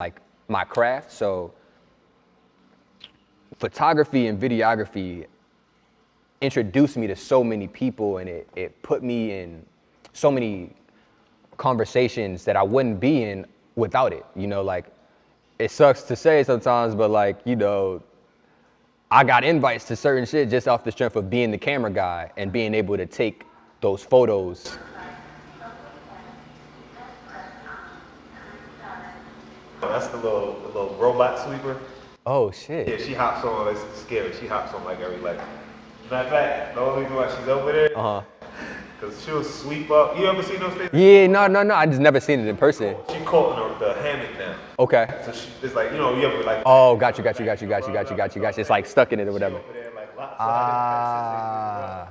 like my craft. So photography and videography introduced me to so many people, and it put me in so many conversations that I wouldn't be in without it. You know, like, it sucks to say sometimes, but like, you know, I got invites to certain shit just off the strength of being the camera guy and being able to take those photos. That's the little robot sweeper. Oh shit. Yeah, she hops on. It's scary. She hops on like every like. Matter of fact, the only reason why she's over there, because she'll sweep up. You ever seen those things? Yeah, no. I just never seen it in person. She caught in the hammock now. Okay. So it's like, you know, you ever like. Oh, got you. It's like stuck in it or whatever. Over there, like, Ah.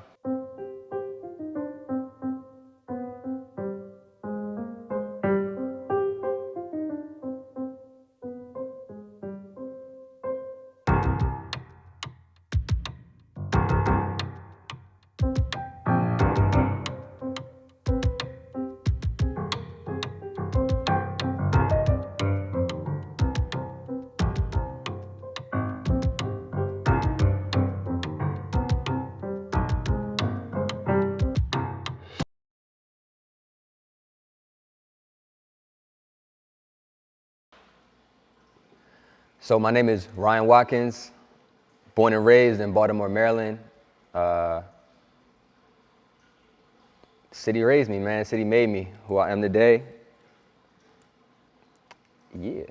So my name is Rian Watkins, born and raised in Baltimore, Maryland. City raised me, man. City made me who I am today. Yeah.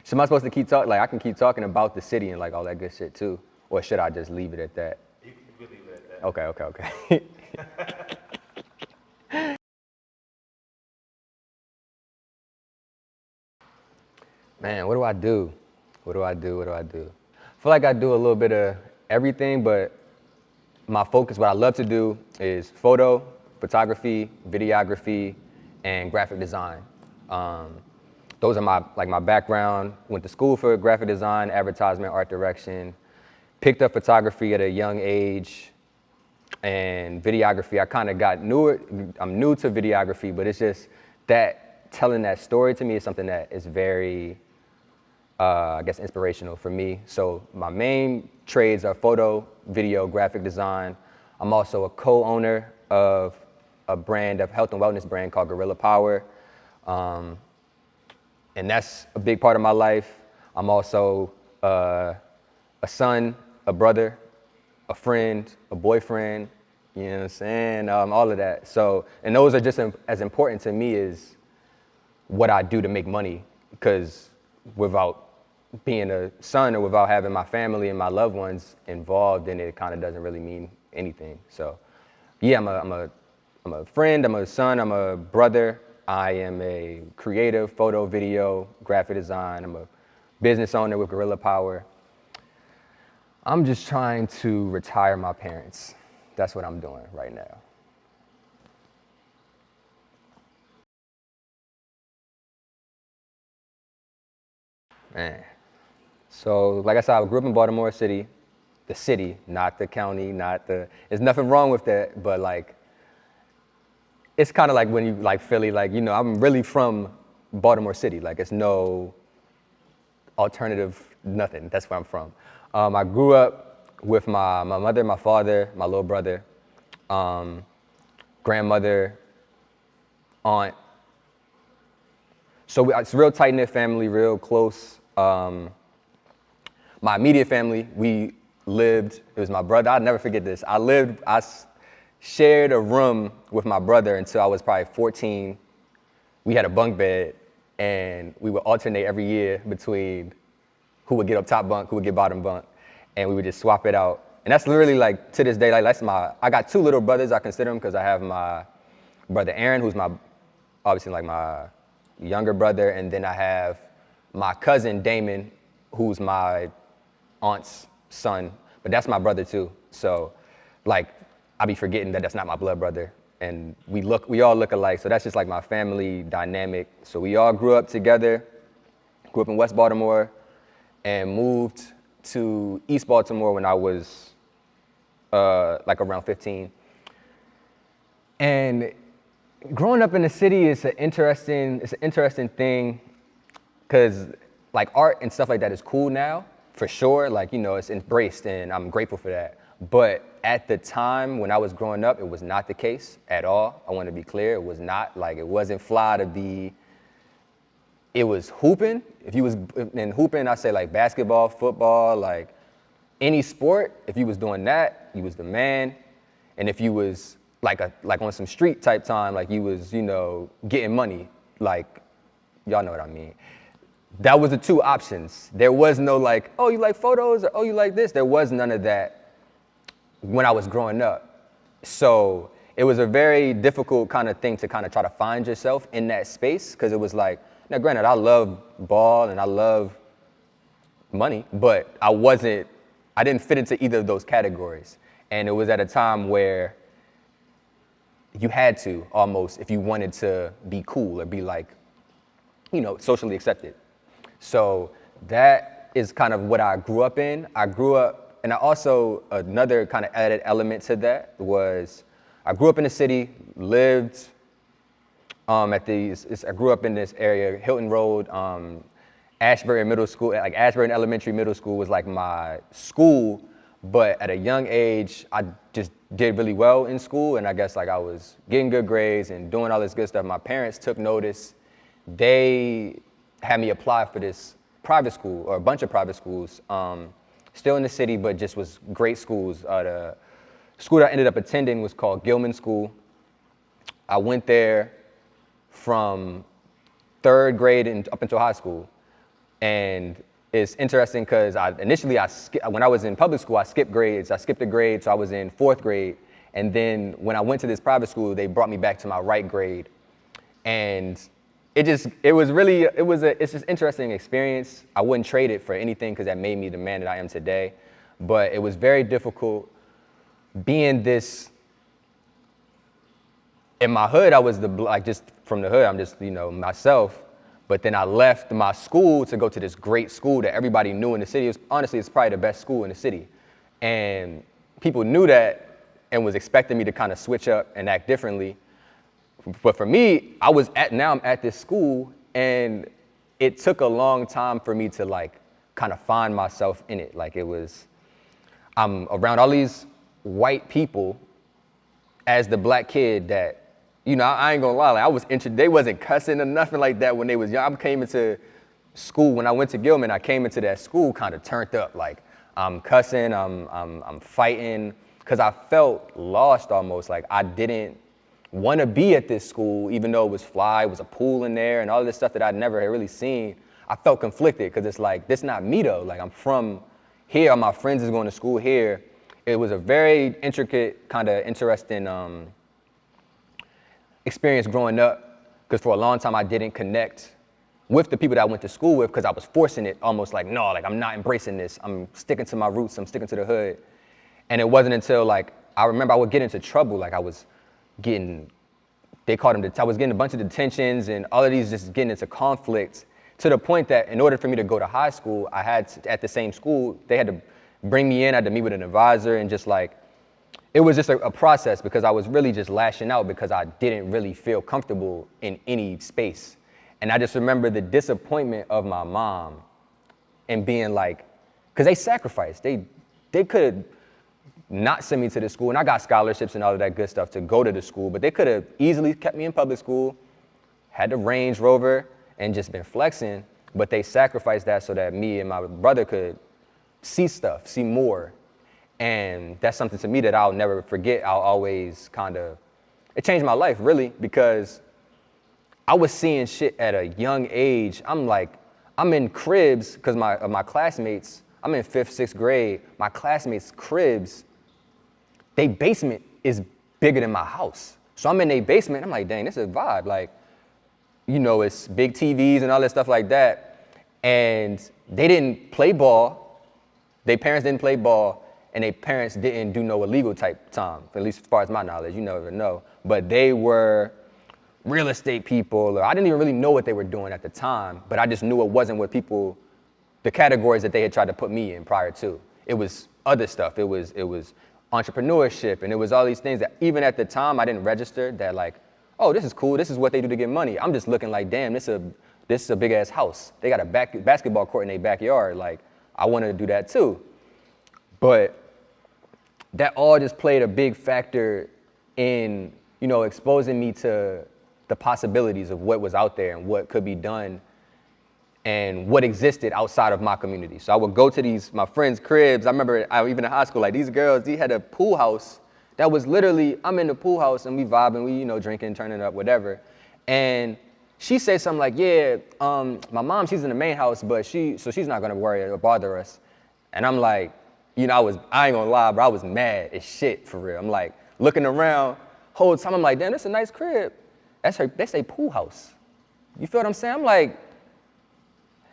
So am I supposed to keep talking? Like, I can keep talking about the city and like all that good shit too, or should I just leave it at that? You can leave it at that. Okay. Man, what do I do? I feel like I do a little bit of everything, but my focus, what I love to do is photography, videography, and graphic design. Those are my background. Went to school for graphic design, advertisement, art direction. Picked up photography at a young age, and videography. I kind of got newer. I'm new to videography, but it's just that telling that story to me is something that is very, I guess, inspirational for me. So my main trades are photo, video, graphic design. I'm also a co-owner of a brand, of health and wellness brand called Gorilla Power. And that's a big part of my life. I'm also a son, a brother, a friend, a boyfriend, you know what I'm saying? All of that. So, and those are just as important to me as what I do to make money, because without being a son or without having my family and my loved ones involved in it, it kind of doesn't really mean anything. So yeah, I'm a friend, I'm a son, I'm a brother. I am a creative, photo, video, graphic design. I'm a business owner with Gorilla Power. I'm just trying to retire my parents. That's what I'm doing right now. Man. So, like I said, I grew up in Baltimore City, the city, not the county, there's nothing wrong with that, but like, it's kind of like when you like Philly, like, you know, I'm really from Baltimore City. Like, it's no alternative, nothing. That's where I'm from. I grew up with my mother, my father, my little brother, grandmother, aunt. So it's a real tight-knit family, real close. My immediate family, we lived, it was my brother, I'll never forget this. I shared a room with my brother until I was probably 14. We had a bunk bed, and we would alternate every year between who would get up top bunk, who would get bottom bunk, and we would just swap it out. And that's literally like, to this day, like I got two little brothers, I consider them, because I have my brother Aaron, who's obviously like my younger brother, and then I have my cousin Damon, who's my aunt's son, but that's my brother too. So like, I be forgetting that that's not my blood brother, and we all look alike. So that's just like my family dynamic. So we all grew up together, grew up in West Baltimore, and moved to East Baltimore when I was like around 15. And growing up in the city is an interesting thing, because like art and stuff like that is cool now, for sure. Like, you know, it's embraced and I'm grateful for that. But at the time when I was growing up, it was not the case at all. I want to be clear. It was not. Like, it wasn't fly to be, it was hooping. If you was in hooping, I say like basketball, football, like any sport, if you was doing that, you was the man. And if you was like on some street type time, like you was, you know, getting money, like, y'all know what I mean. That was the two options. There was no like, oh, you like photos, or oh, you like this. There was none of that when I was growing up. So it was a very difficult kind of thing to kind of try to find yourself in that space, because it was like, now granted, I love ball and I love money, but I didn't fit into either of those categories. And it was at a time where you had to almost, if you wanted to be cool or be like, you know, socially accepted. So that is kind of what I grew up in. I grew up, and I also, another kind of added element to that was, I grew up in the city, lived I grew up in this area, Hilton Road, Ashbury Middle School, like Ashbury Elementary Middle School was like my school, but at a young age, I just did really well in school, and I guess like I was getting good grades and doing all this good stuff. My parents took notice. They had me apply for this private school, or a bunch of private schools, still in the city, but just was great schools. The school that I ended up attending was called Gilman School. I went there from 3rd grade and up until high school. And it's interesting because when I was in public school, I skipped grades. I skipped a grade, so I was in 4th grade. And then when I went to this private school, they brought me back to my right grade. And it's just an interesting experience. I wouldn't trade it for anything, because that made me the man that I am today. But it was very difficult being this. In my hood, I was just from the hood, I'm just, you know, myself. But then I left my school to go to this great school that everybody knew in the city. Honestly, it's probably the best school in the city. And people knew that and was expecting me to kind of switch up and act differently. But for me, now I'm at this school, and it took a long time for me to like kind of find myself in it. Like I'm around all these white people as the black kid that, you know, I ain't gonna lie, like they wasn't cussing or nothing like that when they was young. I came into school, when I went to Gilman, I came into that school kind of turned up. Like I'm cussing, I'm fighting, because I felt lost almost. Like I didn't want to be at this school, even though it was fly, it was a pool in there and all this stuff that I'd never had really seen. I felt conflicted, because it's like, this not me though. Like I'm from here, all my friends is going to school here. It was a very intricate, kind of interesting experience growing up, because for a long time I didn't connect with the people that I went to school with, because I was forcing it, almost like, no, like I'm not embracing this. I'm sticking to my roots, I'm sticking to the hood. And it wasn't until like, I remember I would get into trouble, like I was getting, I was getting a bunch of detentions and all of these, just getting into conflicts, to the point that in order for me to go to high school, at the same school, they had to bring me in, I had to meet with an advisor, and just like, it was just a process, because I was really just lashing out because I didn't really feel comfortable in any space. And I just remember the disappointment of my mom and being like, because they sacrificed. They could not send me to the school, and I got scholarships and all of that good stuff to go to the school, but they could have easily kept me in public school, had the Range Rover, and just been flexing, but they sacrificed that so that me and my brother could see stuff, see more. And that's something to me that I'll never forget. I'll always it changed my life really, because I was seeing shit at a young age. I'm in cribs, because my classmates, I'm in 5th, 6th grade, my classmates' cribs, their basement is bigger than my house. So I'm in their basement, I'm like, dang, this is a vibe. Like, you know, it's big TVs and all that stuff like that. And they didn't play ball. Their parents didn't play ball. And their parents didn't do no illegal type time, at least as far as my knowledge, you never know. But they were real estate people, or I didn't even really know what they were doing at the time, but I just knew it wasn't what the categories that they had tried to put me in prior to. It was other stuff. It was entrepreneurship, and it was all these things that even at the time I didn't register that like, oh, this is cool, this is what they do to get money. I'm just looking like, damn, this is a this is a big ass house. They got a basketball court in their backyard. Like, I wanted to do that too. But that all just played a big factor in, you know, exposing me to the possibilities of what was out there and what could be done and what existed outside of my community. So I would go to my friends' cribs. I remember even in high school, like these girls, they had a pool house that was literally, I'm in the pool house and we vibing, we, you know, drinking, turning up, whatever. And she said something like, yeah, my mom, she's in the main house, but so she's not gonna worry or bother us. And I'm like, you know, I ain't gonna lie, bro, I was mad as shit for real. I'm like looking around, whole time I'm like, damn, that's a nice crib. That's a pool house. You feel what I'm saying? I'm like,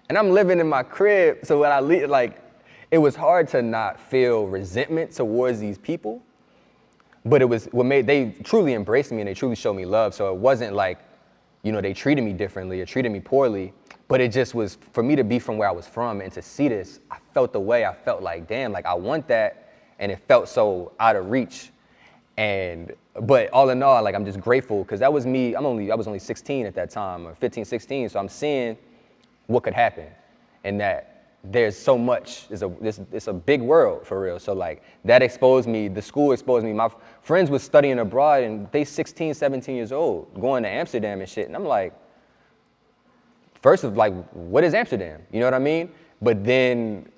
and I'm living in my crib, so when I leave, like, it was hard to not feel resentment towards these people, but it was they truly embraced me and they truly showed me love. So it wasn't like, you know, they treated me differently or treated me poorly, but it just was, for me to be from where I was from and to see this, I felt the way, I felt like, damn, like I want that, and it felt so out of reach. But all in all, like, I'm just grateful, because that was me, I was only 16 at that time, or 15, 16, so I'm seeing what could happen, and that there's so much, it's a big world for real. So like, that exposed me, the school exposed me. My friends was studying abroad and they 16, 17 years old, going to Amsterdam and shit. And I'm like, first of like, what is Amsterdam? You know what I mean? But then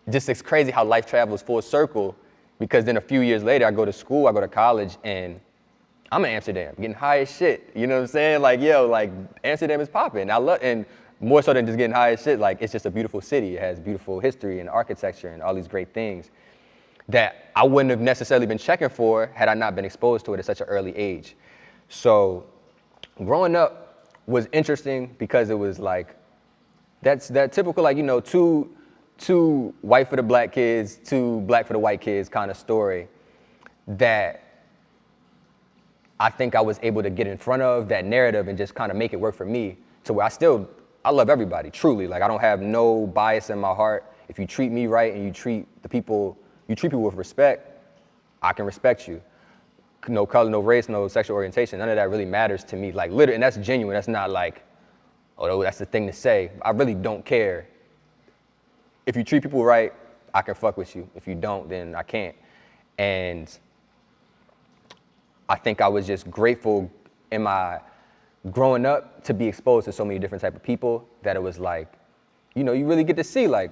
just it's crazy how life travels full circle, because then a few years later, I go to school, I go to college, and I'm in Amsterdam, getting high as shit. You know what I'm saying? Like, yo, like Amsterdam is popping. And more so than just getting high as shit, like, it's just a beautiful city. It has beautiful history and architecture and all these great things that I wouldn't have necessarily been checking for had I not been exposed to it at such an early age. So growing up was interesting because it was like, that's that typical, like, you know, two white for the black kids, two black for the white kids kind of story that I think I was able to get in front of that narrative and just kind of make it work for me, to where I love everybody, truly. Like, I don't have no bias in my heart. If you treat me right and you treat people with respect, I can respect you. No color, no race, no sexual orientation, none of that really matters to me. Like, literally, and that's genuine. That's not like, oh, that's the thing to say. I really don't care. If you treat people right, I can fuck with you. If you don't, then I can't. And I think I was just grateful in my growing up to be exposed to so many different type of people, that it was like, you know, you really get to see, like,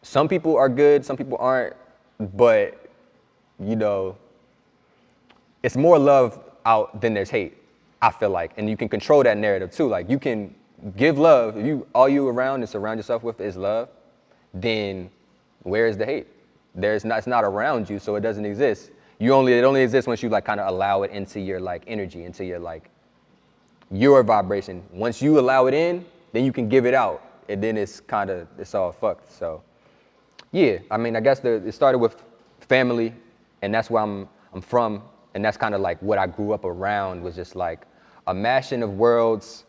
some people are good, some people aren't, but, you know, it's more love out than there's hate, I feel like. And you can control that narrative too. Like, you can give love. If all you around and surround yourself with is love, then where is the hate? It's not around you, so it doesn't exist. It only exists once you like kind of allow it into your like energy, into your like your vibration. Once you allow it in, then you can give it out, and then it's all fucked. So yeah, I mean, I guess it started with family, and that's where I'm from, and that's kind of like what I grew up around, was just like a mashing of worlds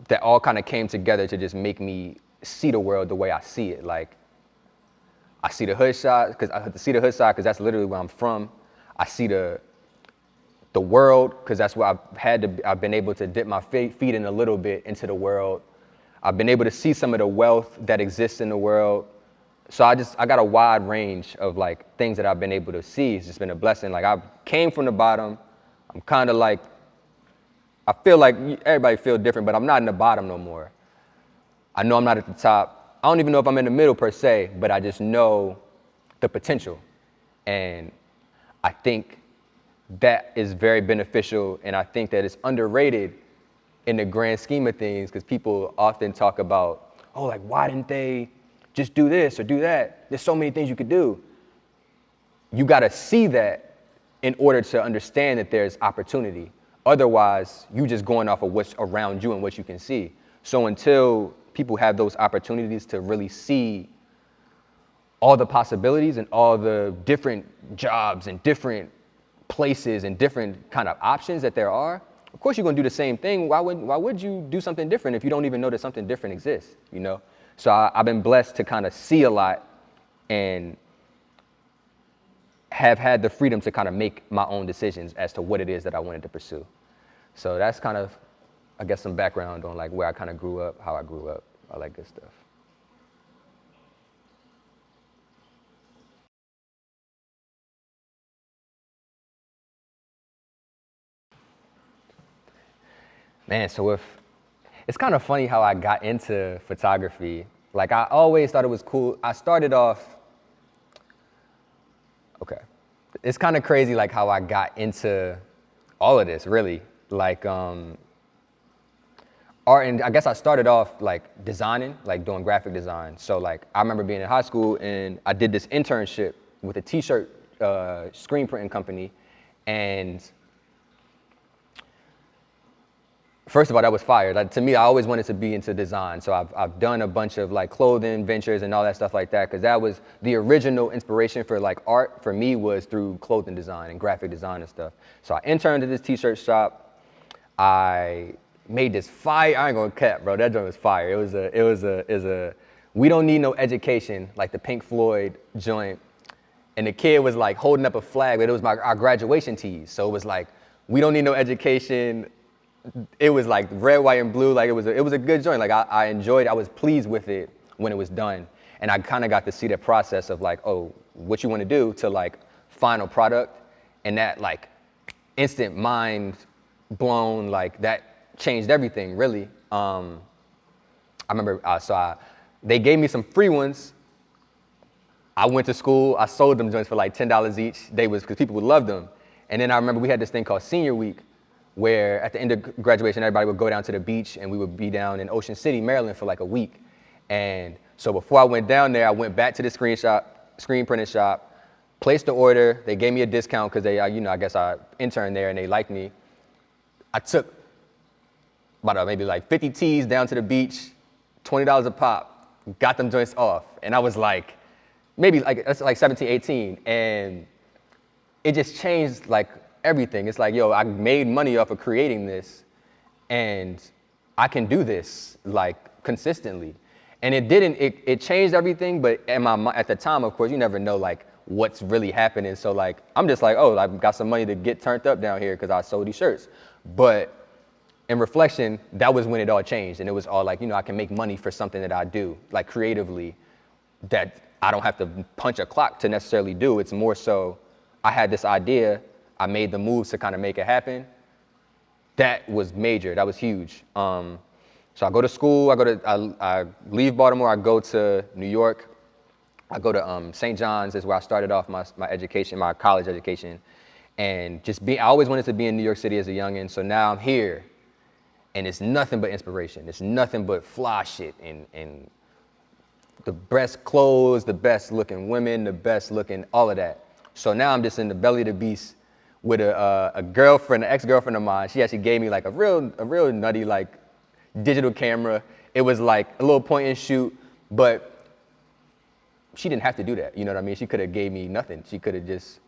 that all kind of came together to just make me see the world the way I see it. Like, I see the hood side, because that's literally where I'm from. I see the world, because that's where I've been able to dip my feet in a little bit into the world. I've been able to see some of the wealth that exists in the world. So I got a wide range of like things that I've been able to see. It's just been a blessing. Like, I came from the bottom. I'm kind of like, I feel like everybody feels different, but I'm not in the bottom no more. I know I'm not at the top. I don't even know if I'm in the middle per se, but I just know the potential. And I think that is very beneficial, and I think that it's underrated in the grand scheme of things, because people often talk about, oh, like, why didn't they just do this or do that? There's so many things you could do. You got to see that in order to understand that there's opportunity. Otherwise, you just going off of what's around you and what you can see. So until people have those opportunities to really see all the possibilities and all the different jobs and different places and different kind of options that there are, of course you're going to do the same thing. Why would you do something different if you don't even know that something different exists, you know? So I've been blessed to kind of see a lot and have had the freedom to kind of make my own decisions as to what it is that I wanted to pursue. So that's kind of I guess, some background on like where I kind of grew up, how I grew up, all that good stuff. Man, so it's kind of funny how I got into photography. Like I always thought it was cool. I started off, okay. It's kind of crazy like how I got into all of this really. Like art, and I guess I started off like designing, like doing graphic design. So like I remember being in high school and I did this internship with a t-shirt screen printing company. And first of all, that was fire. Like, to me, I always wanted to be into design. So I've done a bunch of like clothing ventures and all that stuff like that, because that was the original inspiration for like art for me, was through clothing design and graphic design and stuff. So I interned at this t-shirt shop. I made this fire, I ain't gonna cap, bro, that joint was fire. It was a We Don't Need No Education, like the Pink Floyd joint. And the kid was like holding up a flag, but it was our graduation tees. So it was like, we don't need no education. It was like red, white, and blue. Like it was a good joint. Like I enjoyed it. I was pleased with it when it was done. And I kind of got to see the process of like, oh, what you want to do to like final product. And that like instant mind blown, like that changed everything really. I remember, they gave me some free ones. I went to school, I sold them joints for like $10 each. Because people would love them. And then I remember we had this thing called Senior Week, where at the end of graduation, everybody would go down to the beach and we would be down in Ocean City, Maryland for like a week. And so before I went down there, I went back to the screen printing shop, placed the order. They gave me a discount because they, I guess I interned there and they liked me. I took about maybe like 50 tees down to the beach, $20 a pop, got them joints off. And I was like, maybe like, that's like 17, 18. And it just changed like everything. It's like, yo, I made money off of creating this and I can do this like consistently. And it changed everything, but at the time, of course, you never know like what's really happening. So like, I'm just like, oh, I've got some money to get turned up down here because I sold these shirts. But in reflection, that was when it all changed. And it was all like, I can make money for something that I do, like creatively, that I don't have to punch a clock to necessarily do. It's more so, I had this idea, I made the moves to kind of make it happen. That was major, that was huge. So I go to school, I leave Baltimore, I go to New York. I go to St. John's, is where I started off my education, my college education. And I always wanted to be in New York City as a youngin', so now I'm here. And it's nothing but inspiration. It's nothing but fly shit and the best clothes, the best looking women, the best looking, all of that. So now I'm just in the belly of the beast with a girlfriend, an ex-girlfriend of mine. She actually gave me like a real nutty like digital camera. It was like a little point and shoot, but she didn't have to do that. You know what I mean? She could have gave me nothing. She could have just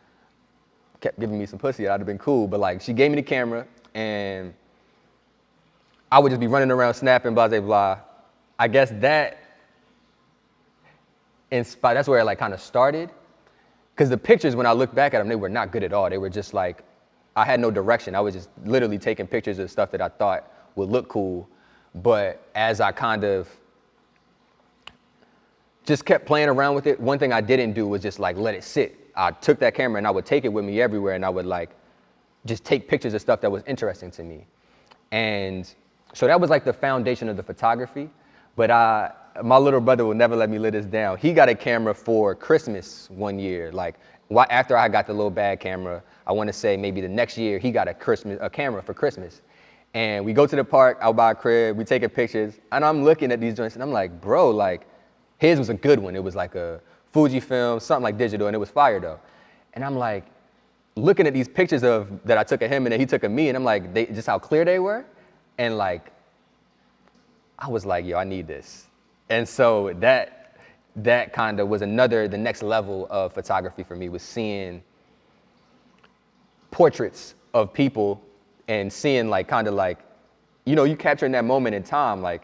kept giving me some pussy. I'd have been cool. But like, she gave me the camera and I would just be running around snapping, blah, blah, blah. I guess that's where it like kind of started. Because the pictures, when I look back at them, they were not good at all. They were just like, I had no direction. I was just literally taking pictures of stuff that I thought would look cool. But as I kind of just kept playing around with it, one thing I didn't do was just like let it sit. I took that camera and I would take it with me everywhere and I would like just take pictures of stuff that was interesting to me. And so that was like the foundation of the photography. But my little brother will never let me live this down. He got a camera for Christmas one year. Like after I got the little bag camera, I want to say maybe the next year he got a camera for Christmas. And we go to the park out by our crib, we taking pictures, and I'm looking at these joints and I'm like, bro, like his was a good one. It was like a Fujifilm, something like digital, and it was fire though. And I'm like looking at these pictures that I took of him and that he took of me, and I'm like, just how clear they were. And like, I was like, yo, I need this. And so that kind of was the next level of photography for me, was seeing portraits of people and seeing like, kind of like, you capturing that moment in time, like,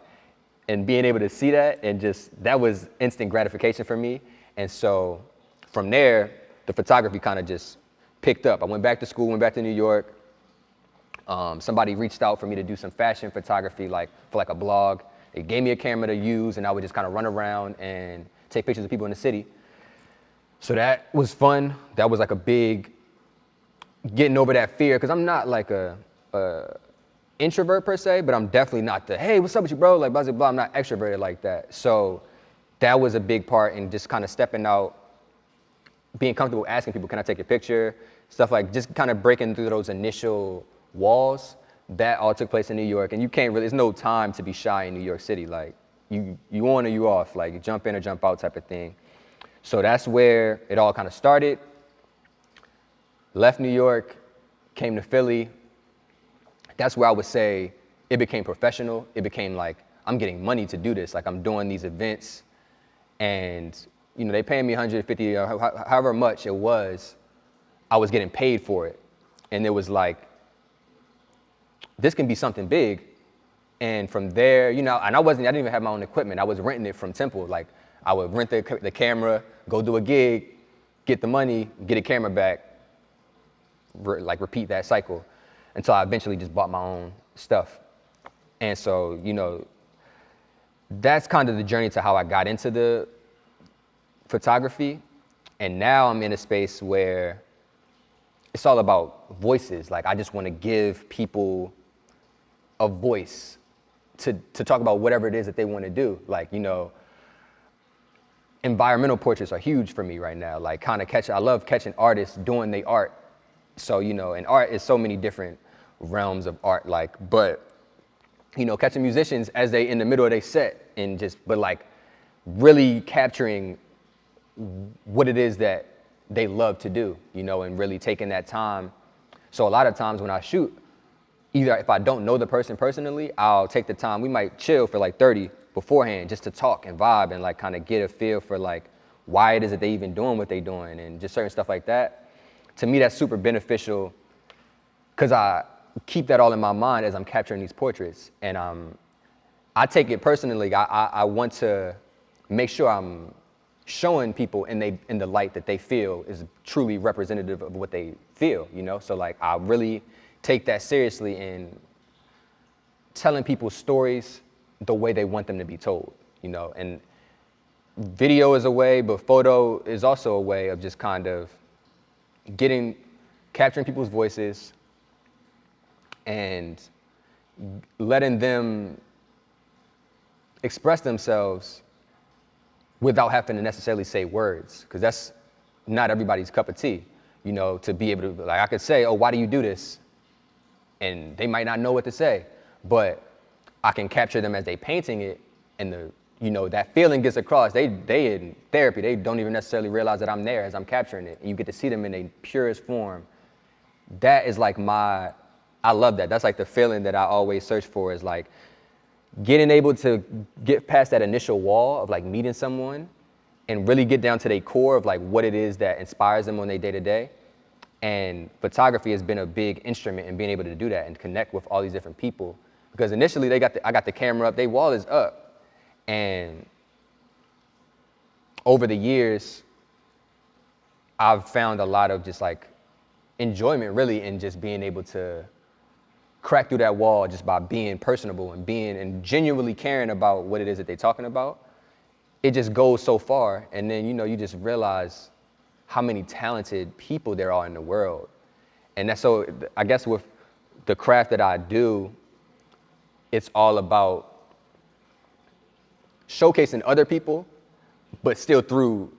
and being able to see that, and that was instant gratification for me. And so from there, the photography kind of just picked up. I went back to school, went back to New York, Somebody reached out for me to do some fashion photography, like for like a blog. They gave me a camera to use, and I would just kind of run around and take pictures of people in the city. So that was fun. That was like a big getting over that fear, because I'm not like a introvert per se, but I'm definitely not the, hey, what's up with you, bro? Like, blah, blah, blah. I'm not extroverted like that. So that was a big part in just kind of stepping out, being comfortable asking people, can I take your picture? Stuff like just kind of breaking through those initial walls. That all took place in New York. And you can't really, there's no time to be shy in New York City. Like, you on or you off, like you jump in or jump out type of thing. So that's where it all kind of started. Left New York, came to Philly. That's where I would say it became professional. It became like, I'm getting money to do this. Like, I'm doing these events, and you know, they paying me 150 or however much it was, I was getting paid for it. And it was like, this can be something big. And from there, you know, and I didn't even have my own equipment. I was renting it from Temple. Like, I would rent the camera, go do a gig, get the money, get a camera back, like repeat that cycle until I eventually just bought my own stuff. And so, you know, that's kind of the journey to how I got into the photography. And now I'm in a space where it's all about voices. Like, I just want to give people a voice to talk about whatever it is that they want to do. Like, you know, environmental portraits are huge for me right now. Like, kind of I love catching artists doing their art. So, you know, and art is so many different realms of art, like, but, you know, catching musicians as they in the middle of their set and but like really capturing what it is that they love to do, you know, and really taking that time. So a lot of times when I shoot, either if I don't know the person personally, I'll take the time, we might chill for like 30 beforehand just to talk and vibe and like kind of get a feel for like why it is that they even doing what they doing and just certain stuff like that. To me, that's super beneficial because I keep that all in my mind as I'm capturing these portraits. And I take it personally. I want to make sure I'm showing people in the light that they feel is truly representative of what they feel, you know? So like, I really take that seriously in telling people stories the way they want them to be told, you know? And video is a way, but photo is also a way of just kind of capturing people's voices and letting them express themselves without having to necessarily say words, because that's not everybody's cup of tea, you know, to be able to, like, I could say, oh, why do you do this? And they might not know what to say, but I can capture them as they painting it, and you know, that feeling gets across. They in therapy, they don't even necessarily realize that I'm there as I'm capturing it. And you get to see them in a purest form. That is like I love that. That's like the feeling that I always search for, is like getting able to get past that initial wall of like meeting someone and really get down to their core of like what it is that inspires them on their day to day. And photography has been a big instrument in being able to do that and connect with all these different people. Because initially I got the camera up, their wall is up. And over the years, I've found a lot of just like enjoyment really in just being able to crack through that wall just by being personable and genuinely caring about what it is that they're talking about. It just goes so far. And then, you know, you just realize how many talented people there are in the world. And that's so, I guess with the craft that I do, it's all about showcasing other people, but still through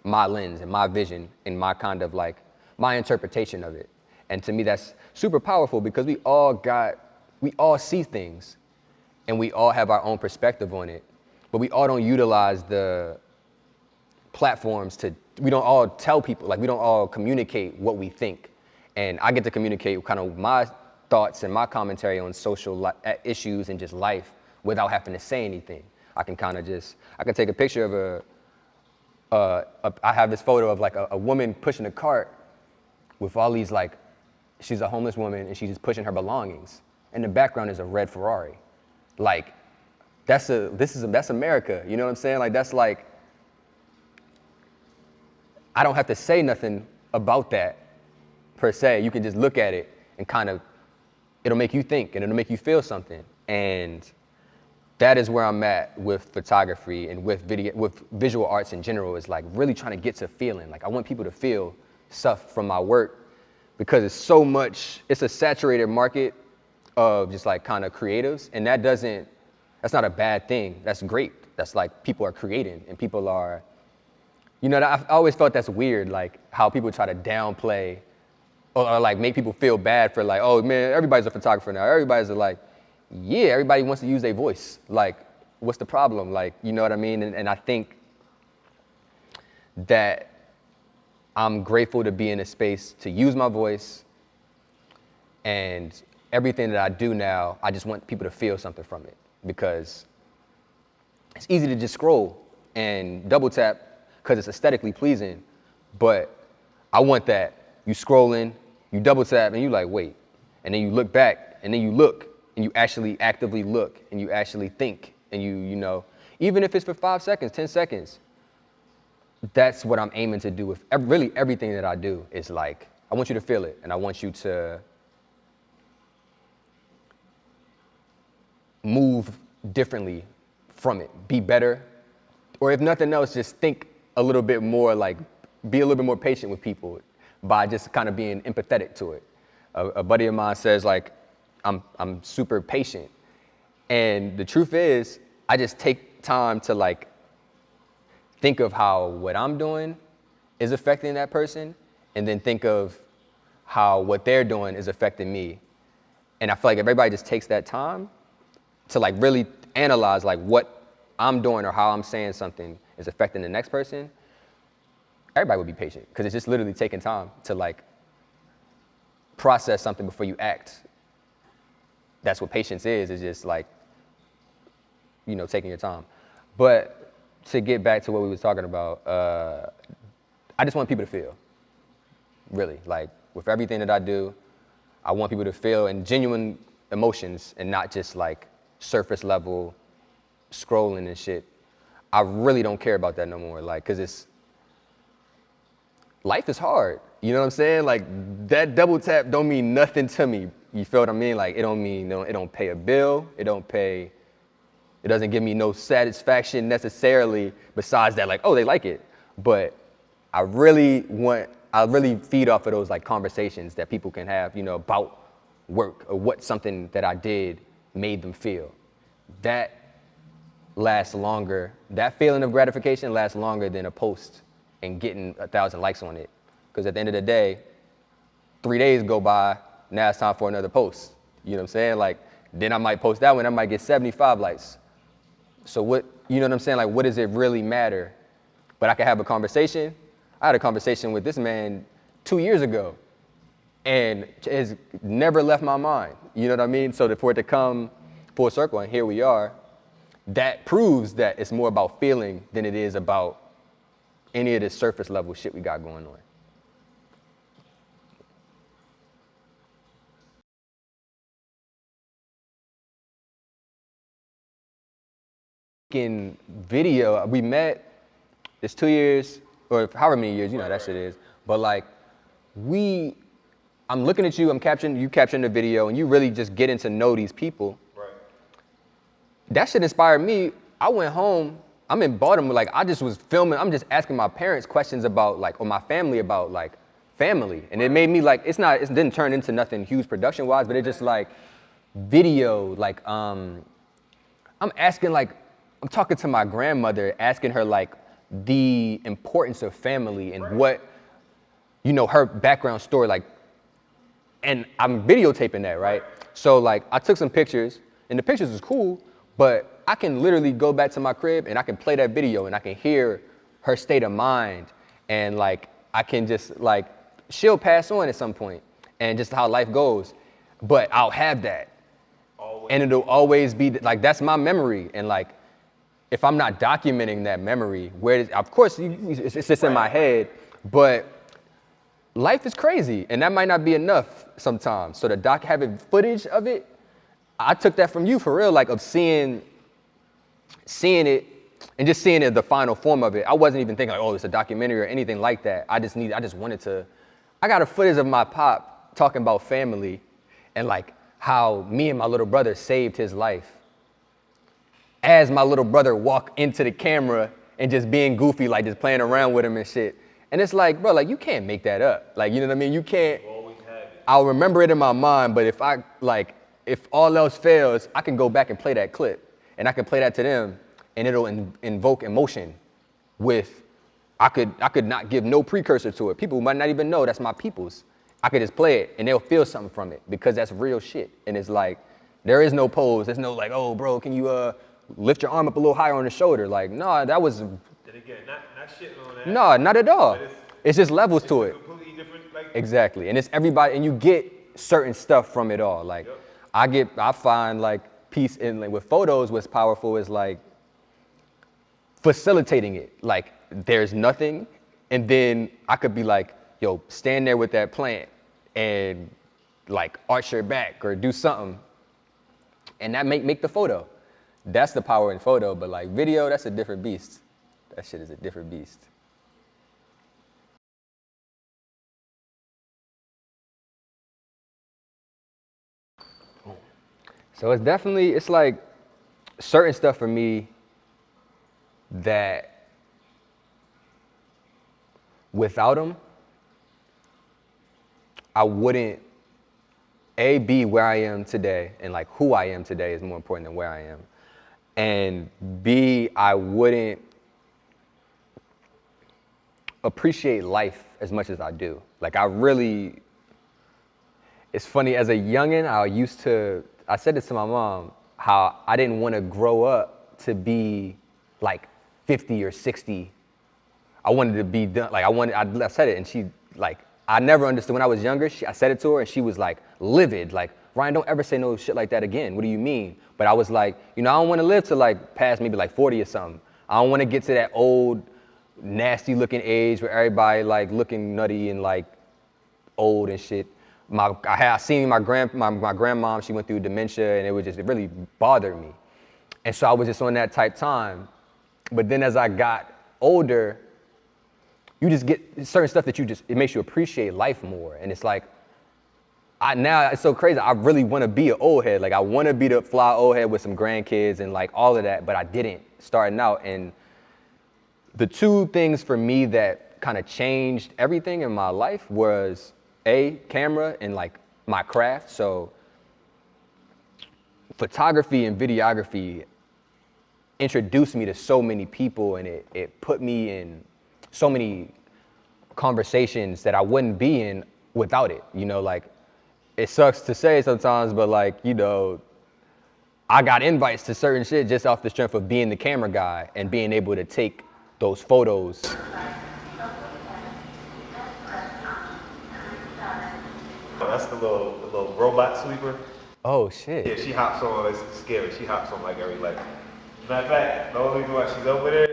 my lens and my vision and my kind of like, my interpretation of it. And to me, that's super powerful because we all see things and we all have our own perspective on it, but we all don't utilize the platforms we don't all tell people, like we don't all communicate what we think. And I get to communicate kind of my thoughts and my commentary on social issues and just life without having to say anything. I can take a picture of I have this photo of like a woman pushing a cart with all these like, she's a homeless woman and she's just pushing her belongings. In the background is a red Ferrari. Like, that's America, you know what I'm saying? Like, that's like, I don't have to say nothing about that per se. You can just look at it and kind of it'll make you think and it'll make you feel something. And that is where I'm at with photography and with visual arts in general, is like really trying to get to feeling. Like I want people to feel stuff from my work, because it's a saturated market of just like kind of creatives, and that's not a bad thing. That's great. That's like people are creating and people are, I always felt that's weird, like how people try to downplay or like make people feel bad for like, oh man, everybody's a photographer now. Everybody's like, yeah, everybody wants to use their voice. Like, what's the problem? Like, you know what I mean? And I think that I'm grateful to be in a space to use my voice, and everything that I do now, I just want people to feel something from it, because it's easy to just scroll and double tap because it's aesthetically pleasing, but I want that. You scrolling, you double tap, and you like, wait, and then you look back, and then you look, and you actually actively look, and you actually think, and even if it's for 5 seconds, 10 seconds, that's what I'm aiming to do with really everything that I do. Is like, I want you to feel it, and I want you to move differently from it, be better, or if nothing else, just think a little bit more, like be a little bit more patient with people by just kind of being empathetic to it. A buddy of mine says like, I'm super patient. And the truth is, I just take time to like think of how what I'm doing is affecting that person, and then think of how what they're doing is affecting me. And I feel like if everybody just takes that time to like really analyze like what I'm doing or how I'm saying something is affecting the next person, everybody would be patient, because it's just literally taking time to like process something before you act. That's what patience is just like, taking your time. But to get back to what we was talking about, I just want people to feel, really. Like with everything that I do, I want people to feel in genuine emotions and not just like surface level scrolling and shit. I really don't care about that no more, like, cause life is hard. You know what I'm saying? Like that double tap don't mean nothing to me. You feel what I mean? Like it don't pay a bill. It doesn't give me no satisfaction necessarily besides that, like, oh, they like it. But I really feed off of those like conversations that people can have, about work or what something that I did made them feel. That lasts longer. That feeling of gratification lasts longer than a post and getting 1,000 likes on it. Because at the end of the day, 3 days go by, now it's time for another post. You know what I'm saying? Like, then I might post that one, I might get 75 likes. So what, you know what I'm saying? Like, what does it really matter? But I can have a conversation. I had a conversation with this man 2 years ago, and it has never left my mind. You know what I mean? So for it to come full circle, and here we are, that proves that it's more about feeling than it is about any of this surface level shit we got going on. In video, we met, it's 2 years, or however many years, that shit is. But like, I'm looking at you, you capturing the video, and you really just getting to know these people. Right. That shit inspired me. I went home, I'm in Baltimore, like I just was filming, I'm just asking my parents questions about like, or my family about like family. And it made me like, it didn't turn into nothing huge production wise, but it just like video, like, I'm asking like, I'm talking to my grandmother, asking her like the importance of family and what, her background story, like, and I'm videotaping that, right? So like, I took some pictures, and the pictures was cool, but I can literally go back to my crib and I can play that video and I can hear her state of mind, and like, I can just like, she'll pass on at some point, and just how life goes, but I'll have that. Always. And it'll always be like, that's my memory. And like, if I'm not documenting that memory, of course, it's just in my head, but life is crazy, and that might not be enough sometimes. So having footage of it, I took that from you for real, like of seeing it and just seeing it, the final form of it. I wasn't even thinking like, oh, it's a documentary or anything like that. I got a footage of my pop talking about family, and like, how me and my little brother saved his life. As my little brother walked into the camera and just being goofy, like just playing around with him and shit. And it's like, bro, like you can't make that up. Like, you know what I mean? You can't. I'll remember it in my mind, but if all else fails, I can go back and play that clip, and I can play that to them, and it'll invoke emotion. I could not give no precursor to it. People might not even know that's my people's. I could just play it, and they'll feel something from it because that's real shit. And it's like, there is no pose. There's no like, oh, bro, can you lift your arm up a little higher on the shoulder? Like, no, that was. Then again, not shitting on that. No, not at all. It's just levels to it. Completely different, like, exactly, and it's everybody, and you get certain stuff from it all. Like, yep. I find like peace in like with photos. What's powerful is like facilitating it. Like, there's nothing, and then I could be like, yo, stand there with that plant and like arch your back or do something, and that make the photo. That's the power in photo, but like video, that's a different beast. That shit is a different beast. So it's like certain stuff for me that without them, I wouldn't, be where I am today, and like who I am today is more important than where I am. And B, I wouldn't appreciate life as much as I do. Like it's funny, as a youngin', I said this to my mom, how I didn't want to grow up to be like 50 or 60. I wanted to be done, like I said it, and she, like, I never understood when I was younger. I said it to her, and she was like livid, like, Ryan, don't ever say no shit like that again. What do you mean? But I was like, I don't want to live to like past maybe like 40 or something. I don't want to get to that old, nasty looking age where everybody like looking nutty and like old and shit. I seen my grandmom, she went through dementia, and it really bothered me. And so I was just on that type time. But then as I got older, you just get certain stuff that it makes you appreciate life more. And it's like, now it's so crazy. I really want to be an old head. Like, I want to be the fly old head with some grandkids and like all of that, but I didn't starting out. And the two things for me that kind of changed everything in my life was camera and like my craft. So photography and videography introduced me to so many people, and it put me in so many conversations that I wouldn't be in without it. Like, it sucks to say sometimes, but like, I got invites to certain shit just off the strength of being the camera guy and being able to take those photos. That's the little robot sweeper. Oh shit. Yeah, she hops on. It's scary. She hops on like every like. Matter of fact, the only reason why she's over there.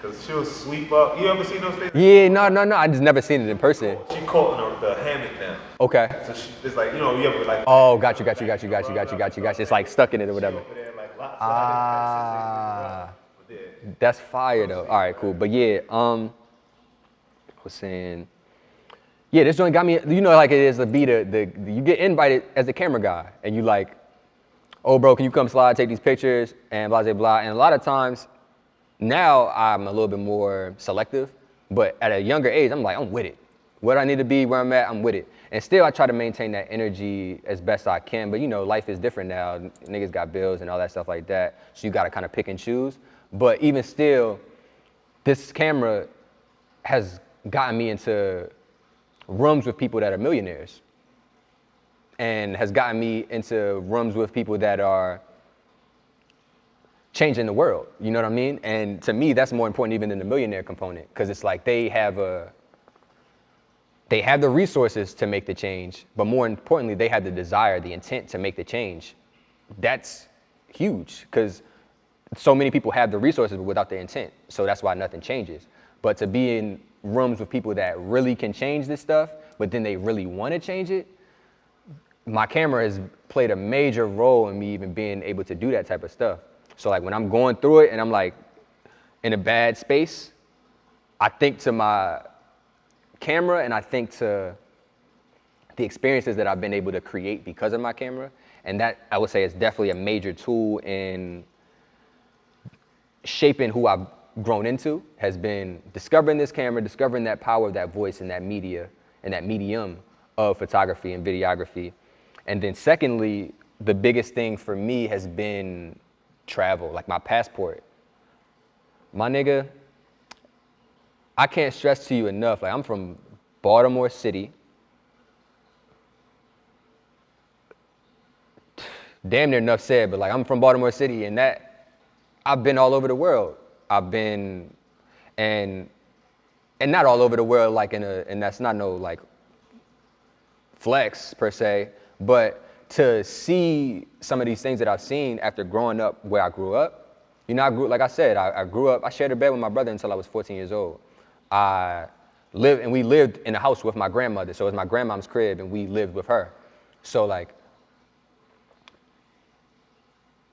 Cause she'll sweep up. You ever seen those things? Yeah, no. I just never seen it in person. She caught in the hammock now. Okay. So it's like, you ever like. Oh, got you. It's like stuck in it or whatever. Over there, like, that's fire though. All right, cool. But yeah, I was saying, yeah, this joint got me. Like it is to be you get invited as the camera guy, and you like, oh, bro, can you come slide, take these pictures, and blah, blah, blah. And a lot of times, now I'm a little bit more selective, but at a younger age, I'm like, I'm with it. Where I need to be, where I'm at, I'm with it. And still, I try to maintain that energy as best I can, but life is different now. Niggas got bills and all that stuff like that, so you gotta kind of pick and choose. But even still, this camera has gotten me into rooms with people that are millionaires, and has gotten me into rooms with people that are changing the world, you know what I mean? And to me, that's more important even than the millionaire component, because it's like they have the resources to make the change, but more importantly, they have the desire, the intent to make the change. That's huge, because so many people have the resources but without the intent, so that's why nothing changes. But to be in rooms with people that really can change this stuff, but then they really want to change it, my camera has played a major role in me even being able to do that type of stuff. So like when I'm going through it and I'm like in a bad space, I think to my camera and I think to the experiences that I've been able to create because of my camera. And that, I would say, is definitely a major tool in shaping who I've grown into, has been discovering this camera, discovering that power of that voice and that media and that medium of photography and videography. And then secondly, the biggest thing for me has been travel, like my passport. My nigga, I can't stress to you enough, like I'm from Baltimore City. Damn near enough said, but like I'm from Baltimore City, and that I've been all over the world. I've been, and not all over the world, like and that's not no like flex per se, but to see some of these things that I've seen after growing up where I grew up. You know, like I said, I grew up, I shared a bed with my brother until I was 14 years old. We lived in a house with my grandmother, so it was my grandmom's crib, and we lived with her. So like,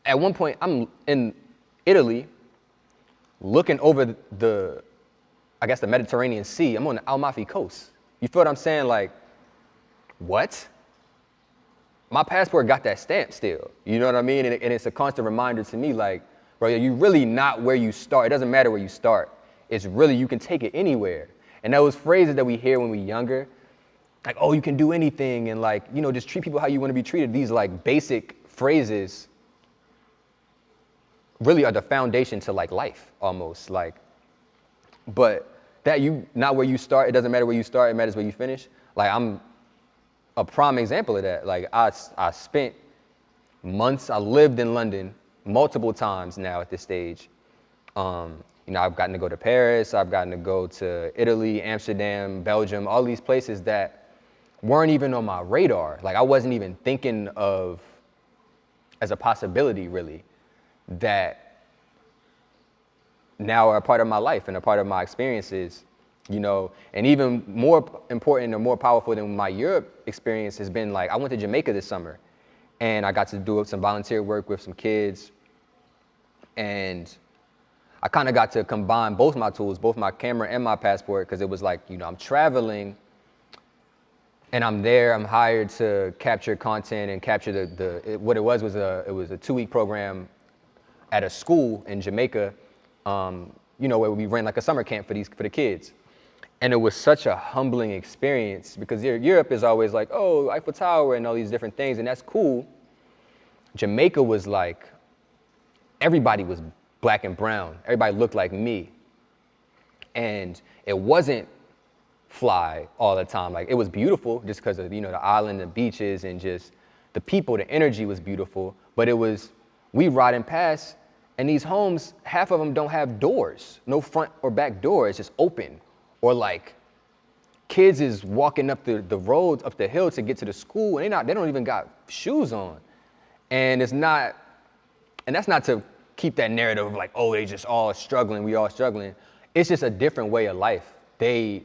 at one point, I'm in Italy, looking over the Mediterranean Sea. I'm on the Amalfi Coast. You feel what I'm saying? Like, what? My passport got that stamp still. You know what I mean? And it's a constant reminder to me, like, bro, you're really not where you start. It doesn't matter where you start. It's really, you can take it anywhere. And those phrases that we hear when we're younger, like, oh, you can do anything, and like, you know, just treat people how you want to be treated. These like basic phrases really are the foundation to like life almost, like, but that you, not where you start, it doesn't matter where you start, it matters where you finish. Like I'm a prime example of that. Like I spent months, I lived in London multiple times now at this stage. You know, I've gotten to go to Paris, I've gotten to go to Italy, Amsterdam, Belgium, all these places that weren't even on my radar. Like I wasn't even thinking of as a possibility really, that now are a part of my life and a part of my experiences, you know. And even more important or more powerful than my Europe experience has been, like, I went to Jamaica this summer, and I got to do some volunteer work with some kids, and I kind of got to combine both my tools, both my camera and my passport, because it was like, you know, I'm traveling, and I'm there, I'm hired to capture content and capture what it was a 2-week program at a school in Jamaica, you know, where we ran like a summer camp for the kids. And it was such a humbling experience, because Europe is always like, oh, Eiffel Tower and all these different things, and that's cool. Jamaica was like, everybody was black and brown. Everybody looked like me. And it wasn't fly all the time. Like, it was beautiful just because of, you know, the island, the beaches, and just the people, the energy was beautiful. But it was, we riding past, and these homes, half of them don't have doors, no front or back door, it's just open. Or like, kids is walking up the roads, up the hill to get to the school, and they don't even got shoes on. And that's not to keep that narrative of like, oh, they just all struggling, we all struggling. It's just a different way of life. They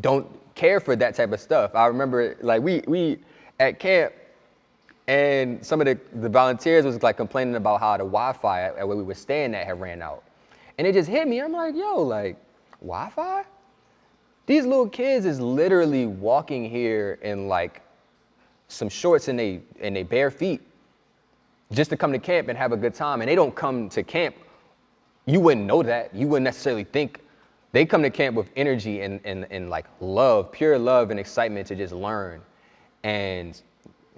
don't care for that type of stuff. I remember, like, we at camp, and some of the volunteers was like complaining about how the Wi-Fi at where we were staying at had ran out. And it just hit me. I'm like, yo, like, Wi-Fi? These little kids is literally walking here in like some shorts and they bare feet just to come to camp and have a good time. And they don't come to camp. You wouldn't know that. You wouldn't necessarily think. They come to camp with energy and like love, pure love and excitement to just learn. And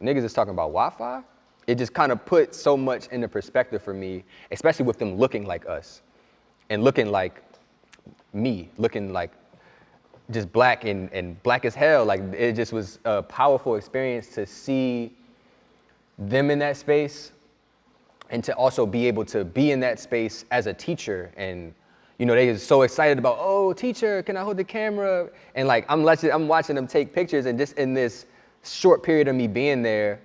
niggas is talking about Wi-Fi. It just kind of put so much into perspective for me, especially with them looking like us and looking like me, looking like just black and black as hell. Like, it just was a powerful experience to see them in that space and to also be able to be in that space as a teacher. And, you know, they was so excited about, oh, teacher, can I hold the camera? And like, I'm watching them take pictures, and just in this short period of me being there,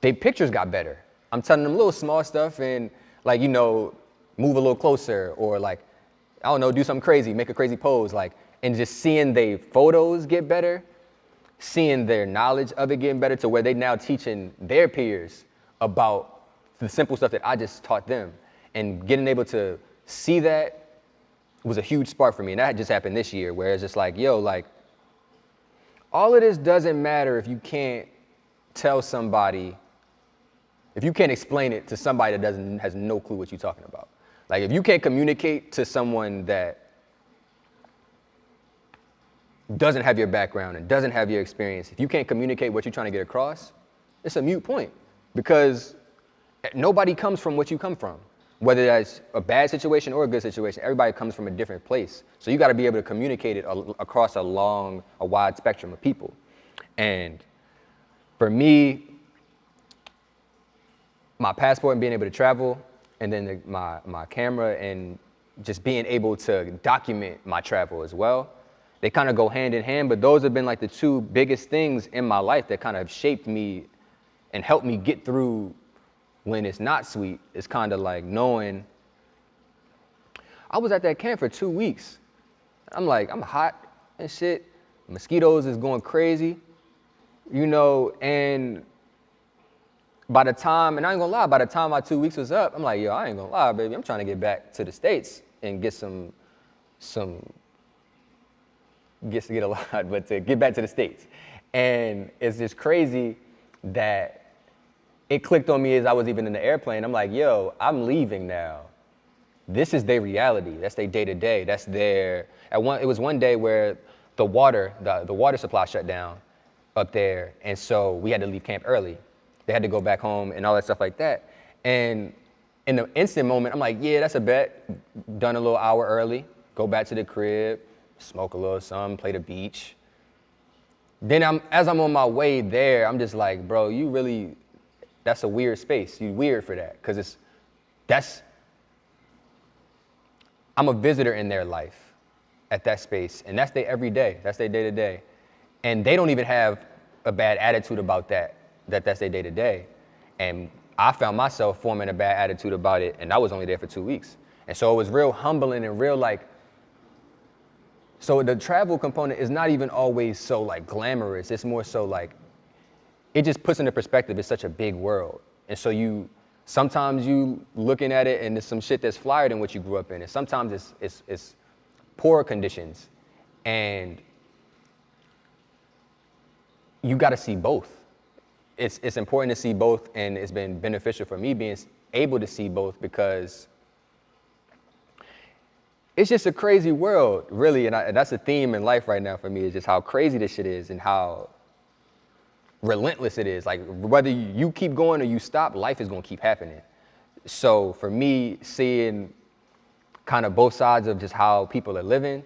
their pictures got better. I'm telling them little small stuff and like, you know, move a little closer, or like, I don't know, do something crazy, make a crazy pose, like, and just seeing their photos get better, seeing their knowledge of it getting better to where they now teaching their peers about the simple stuff that I just taught them. And getting able to see that was a huge spark for me. And that just happened this year, where it's just like, yo, like, all of this doesn't matter if you can't tell somebody, if you can't explain it to somebody that has no clue what you're talking about. Like if you can't communicate to someone that doesn't have your background and doesn't have your experience, if you can't communicate what you're trying to get across, it's a moot point because nobody comes from what you come from. Whether that's a bad situation or a good situation, everybody comes from a different place. So you got to be able to communicate it across a wide spectrum of people. And for me, my passport and being able to travel, and then my camera and just being able to document my travel as well, they kind of go hand in hand, but those have been like the two biggest things in my life that kind of shaped me and helped me get through when it's not sweet. It's kind of like knowing, I was at that camp for 2 weeks. I'm like, I'm hot and shit. Mosquitoes is going crazy, you know, and by the time, and I ain't gonna lie, by the time my 2 weeks was up, I'm like, yo, I ain't gonna lie, baby. I'm trying to get back to the States and get get a lot, but to get back to the States. And it's just crazy that it clicked on me as I was even in the airplane. I'm like, yo, I'm leaving now. This is their reality. That's their day-to-day. That's their, it was one day where the water supply shut down up there. And so we had to leave camp early. They had to go back home and all that stuff like that. And in the instant moment, I'm like, yeah, that's a bet. Done a little hour early, go back to the crib, smoke a little something, play the beach. Then as I'm on my way there, I'm just like, bro, you really, that's a weird space. You weird for that. Cause I'm a visitor in their life at that space. And that's their everyday, that's their day to day. And they don't even have a bad attitude about that's their day to day. And I found myself forming a bad attitude about it, and I was only there for 2 weeks. And so it was real humbling and real like, so the travel component is not even always so like glamorous. It's more so like, it just puts into perspective, it's such a big world. And so sometimes you looking at it and there's some shit that's flyer than what you grew up in. And sometimes it's poor conditions. And you gotta see both. It's important to see both, and it's been beneficial for me being able to see both because it's just a crazy world, really, and that's a theme in life right now for me, is just how crazy this shit is and how relentless it is. Like, whether you keep going or you stop, life is gonna keep happening. So for me, seeing kind of both sides of just how people are living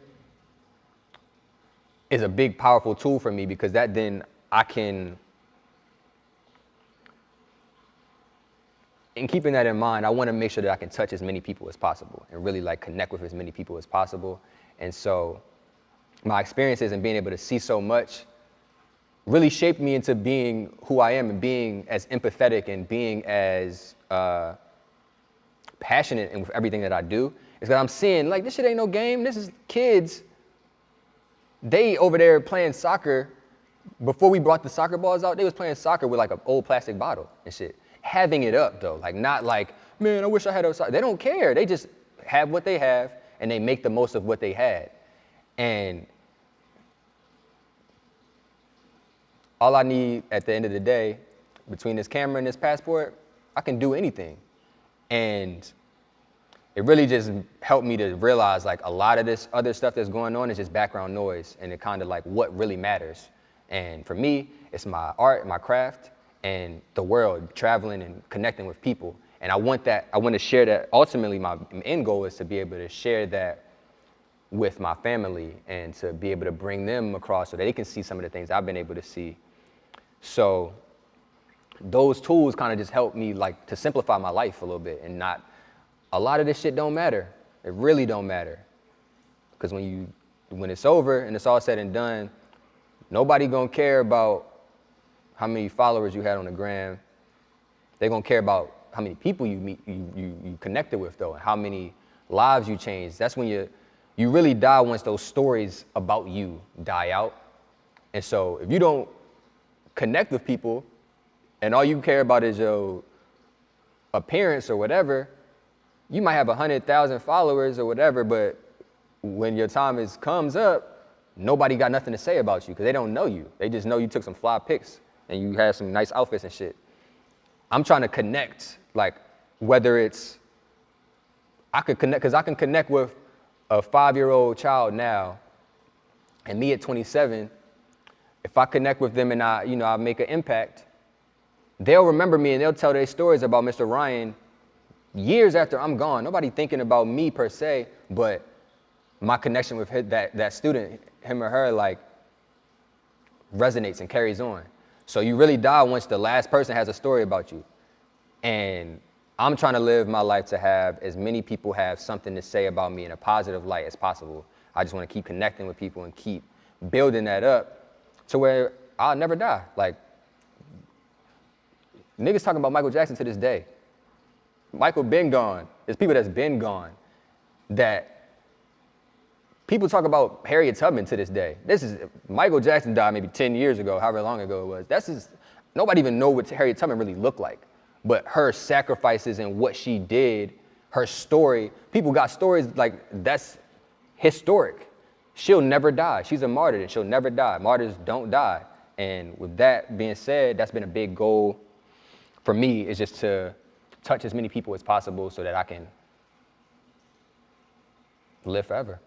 is a big, powerful tool for me, because that then I can, in keeping that in mind, I want to make sure that I can touch as many people as possible and really like connect with as many people as possible. And so my experiences and being able to see so much really shaped me into being who I am and being as empathetic and being as passionate in everything that I do. Is that I'm seeing, like, this shit ain't no game. This is kids. They over there playing soccer. Before we brought the soccer balls out, they was playing soccer with like an old plastic bottle and shit. Having it up though, like not like, man, I wish I had a soccer. They don't care. They just have what they have and they make the most of what they had. And all I need at the end of the day, between this camera and this passport, I can do anything. And it really just helped me to realize like a lot of this other stuff that's going on is just background noise, and it kind of like what really matters. And for me, it's my art, my craft, and the world, traveling and connecting with people. And I want to share that. Ultimately, my end goal is to be able to share that with my family and to be able to bring them across so that they can see some of the things I've been able to see. So those tools kind of just help me like to simplify my life a little bit, and not, a lot of this shit don't matter. It really don't matter. Because when it's over and it's all said and done, nobody gonna care about how many followers you had on the gram. They're gonna care about how many people you meet, you connected with though, and how many lives you changed. That's when you really die, once those stories about you die out. And so if you don't connect with people and all you care about is your appearance or whatever, you might have 100,000 followers or whatever, but when your time comes up, nobody got nothing to say about you because they don't know you. They just know you took some fly pics and you had some nice outfits and shit. I'm trying to connect, like, whether it's, I could connect, because I can connect with a 5-year-old child now, and me at 27, if I connect with them and I make an impact, they'll remember me and they'll tell their stories about Mr. Rian years after I'm gone. Nobody thinking about me per se, but my connection with that student, him or her, like, resonates and carries on. So you really die once the last person has a story about you. And I'm trying to live my life to have as many people have something to say about me in a positive light as possible. I just want to keep connecting with people and keep building that up to where I'll never die. Like, niggas talking about Michael Jackson to this day. Michael been gone. There's people that's been gone. That people talk about Harriet Tubman to this day. Michael Jackson died maybe 10 years ago, however long ago it was. Nobody even know what Harriet Tubman really looked like. But her sacrifices and what she did, her story, people got stories like that's historic. She'll never die. She's a martyr and she'll never die. Martyrs don't die. And with that being said, that's been a big goal for me, is just to touch as many people as possible so that I can live forever.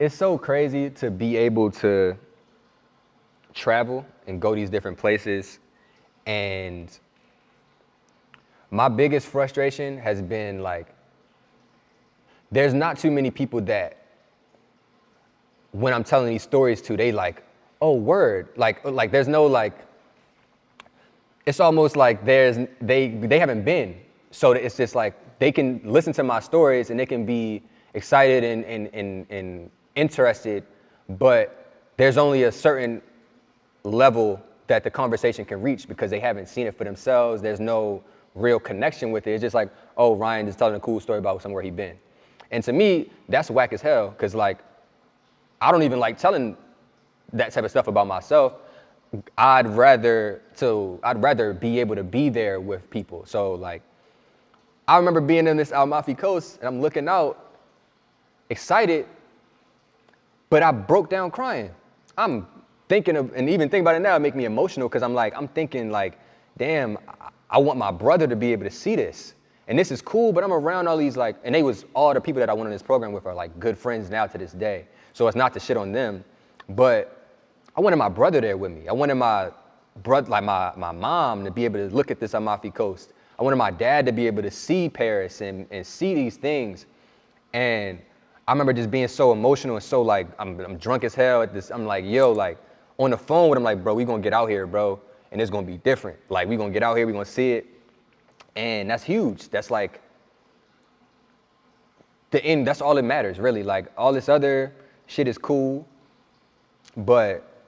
It's so crazy to be able to travel and go these different places. And my biggest frustration has been, like, there's not too many people that when I'm telling these stories to, they like, oh, word. Like there's no, like, it's almost like they haven't been. So it's just like they can listen to my stories and they can be excited and interested, but there's only a certain level that the conversation can reach because they haven't seen it for themselves. There's no real connection with it. It's just like, oh, Ryan is telling a cool story about somewhere he's been. And to me, that's whack as hell, because, like, I don't even like telling that type of stuff about myself. I'd rather be able to be there with people. So, like, I remember being in this Amalfi Coast and I'm looking out, excited, but I broke down crying. I'm thinking of, and even thinking about it now, it make me emotional because I'm thinking like, damn, I want my brother to be able to see this. And this is cool, but I'm around all these, like, and they was all the people that I went on this program with are like good friends now to this day. So it's not to shit on them, but I wanted my brother there with me. I wanted my brother, like my mom, to be able to look at this Amalfi Coast. I wanted my dad to be able to see Paris and see these things. And I remember just being so emotional and so, like, I'm drunk as hell at this. I'm like, yo, like, on the phone with him, like, bro, we gonna get out here, bro, and it's gonna be different. Like, we gonna get out here, we gonna see it. And that's huge. That's like the end. That's all that matters, really. Like, all this other shit is cool, but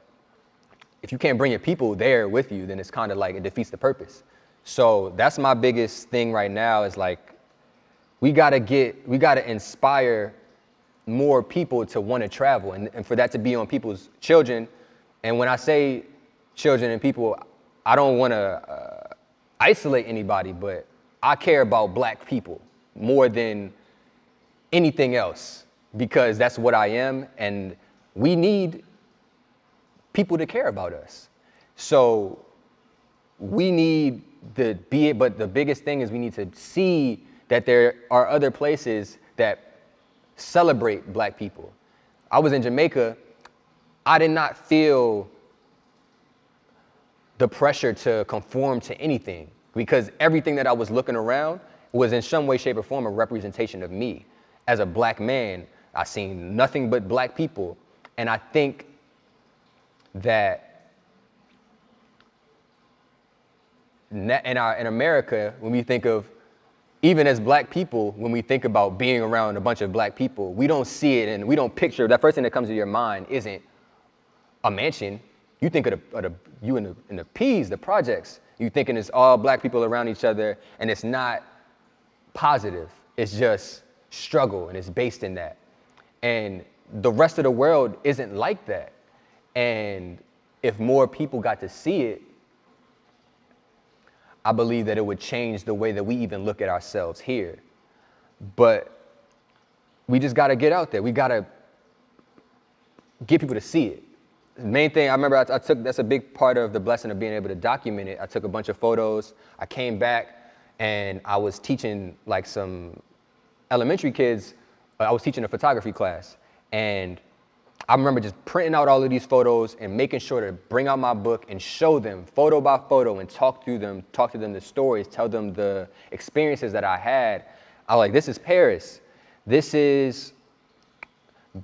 if you can't bring your people there with you, then it's kind of like it defeats the purpose. So that's my biggest thing right now is, like, we gotta inspire more people to want to travel and for that to be on people's children. And when I say children and people, I don't want to isolate anybody, but I care about Black people more than anything else because that's what I am, and we need people to care about us. So we need but the biggest thing is we need to see that there are other places that celebrate Black people. I was in Jamaica. I did not feel the pressure to conform to anything because everything that I was looking around was in some way, shape, or form a representation of me. As a Black man, I seen nothing but Black people. And I think that in America, when we think of, even as Black people, when we think about being around a bunch of Black people, we don't see it and we don't picture, that first thing that comes to your mind isn't a mansion. You think of you in the P's, the projects. You thinking it's all Black people around each other, and it's not positive. It's just struggle, and it's based in that. And the rest of the world isn't like that. And if more people got to see it, I believe that it would change the way that we even look at ourselves here. But we just got to get out there. We got to get people to see it. The main thing, I remember I took, that's a big part of the blessing of being able to document it. I took a bunch of photos. I came back and I was teaching like some elementary kids. I was teaching a photography class. And I remember just printing out all of these photos and making sure to bring out my book and show them photo by photo and talk to them the stories, tell them the experiences that I had. I was like, this is Paris. This is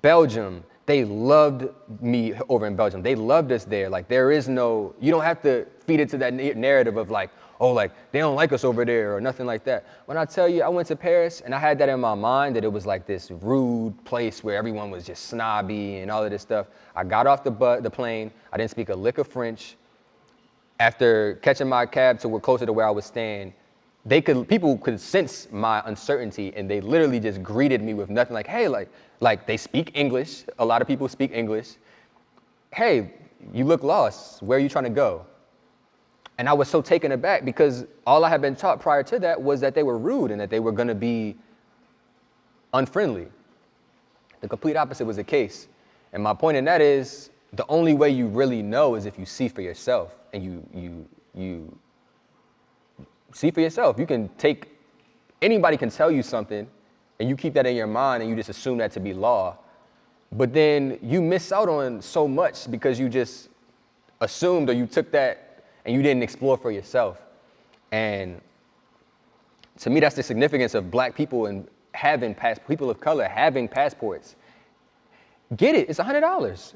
Belgium. They loved me over in Belgium. They loved us there. Like, there is no, you don't have to feed into that narrative of like, oh, like, they don't like us over there or nothing like that. When I tell you I went to Paris and I had that in my mind that it was like this rude place where everyone was just snobby and all of this stuff. I got off the plane. I didn't speak a lick of French. After catching my cab to closer to where I was staying, people could sense my uncertainty and they literally just greeted me with nothing like, hey, like they speak English. A lot of people speak English. Hey, you look lost. Where are you trying to go? And I was so taken aback because all I had been taught prior to that was that they were rude and that they were going to be unfriendly. The complete opposite was the case. And my point in that is the only way you really know is if you see for yourself and you see for yourself. You can anybody can tell you something and you keep that in your mind and you just assume that to be law. But then you miss out on so much because you just assumed or you took that and you didn't explore for yourself. And to me, that's the significance of black people and people of color having passports. Get it, it's $100.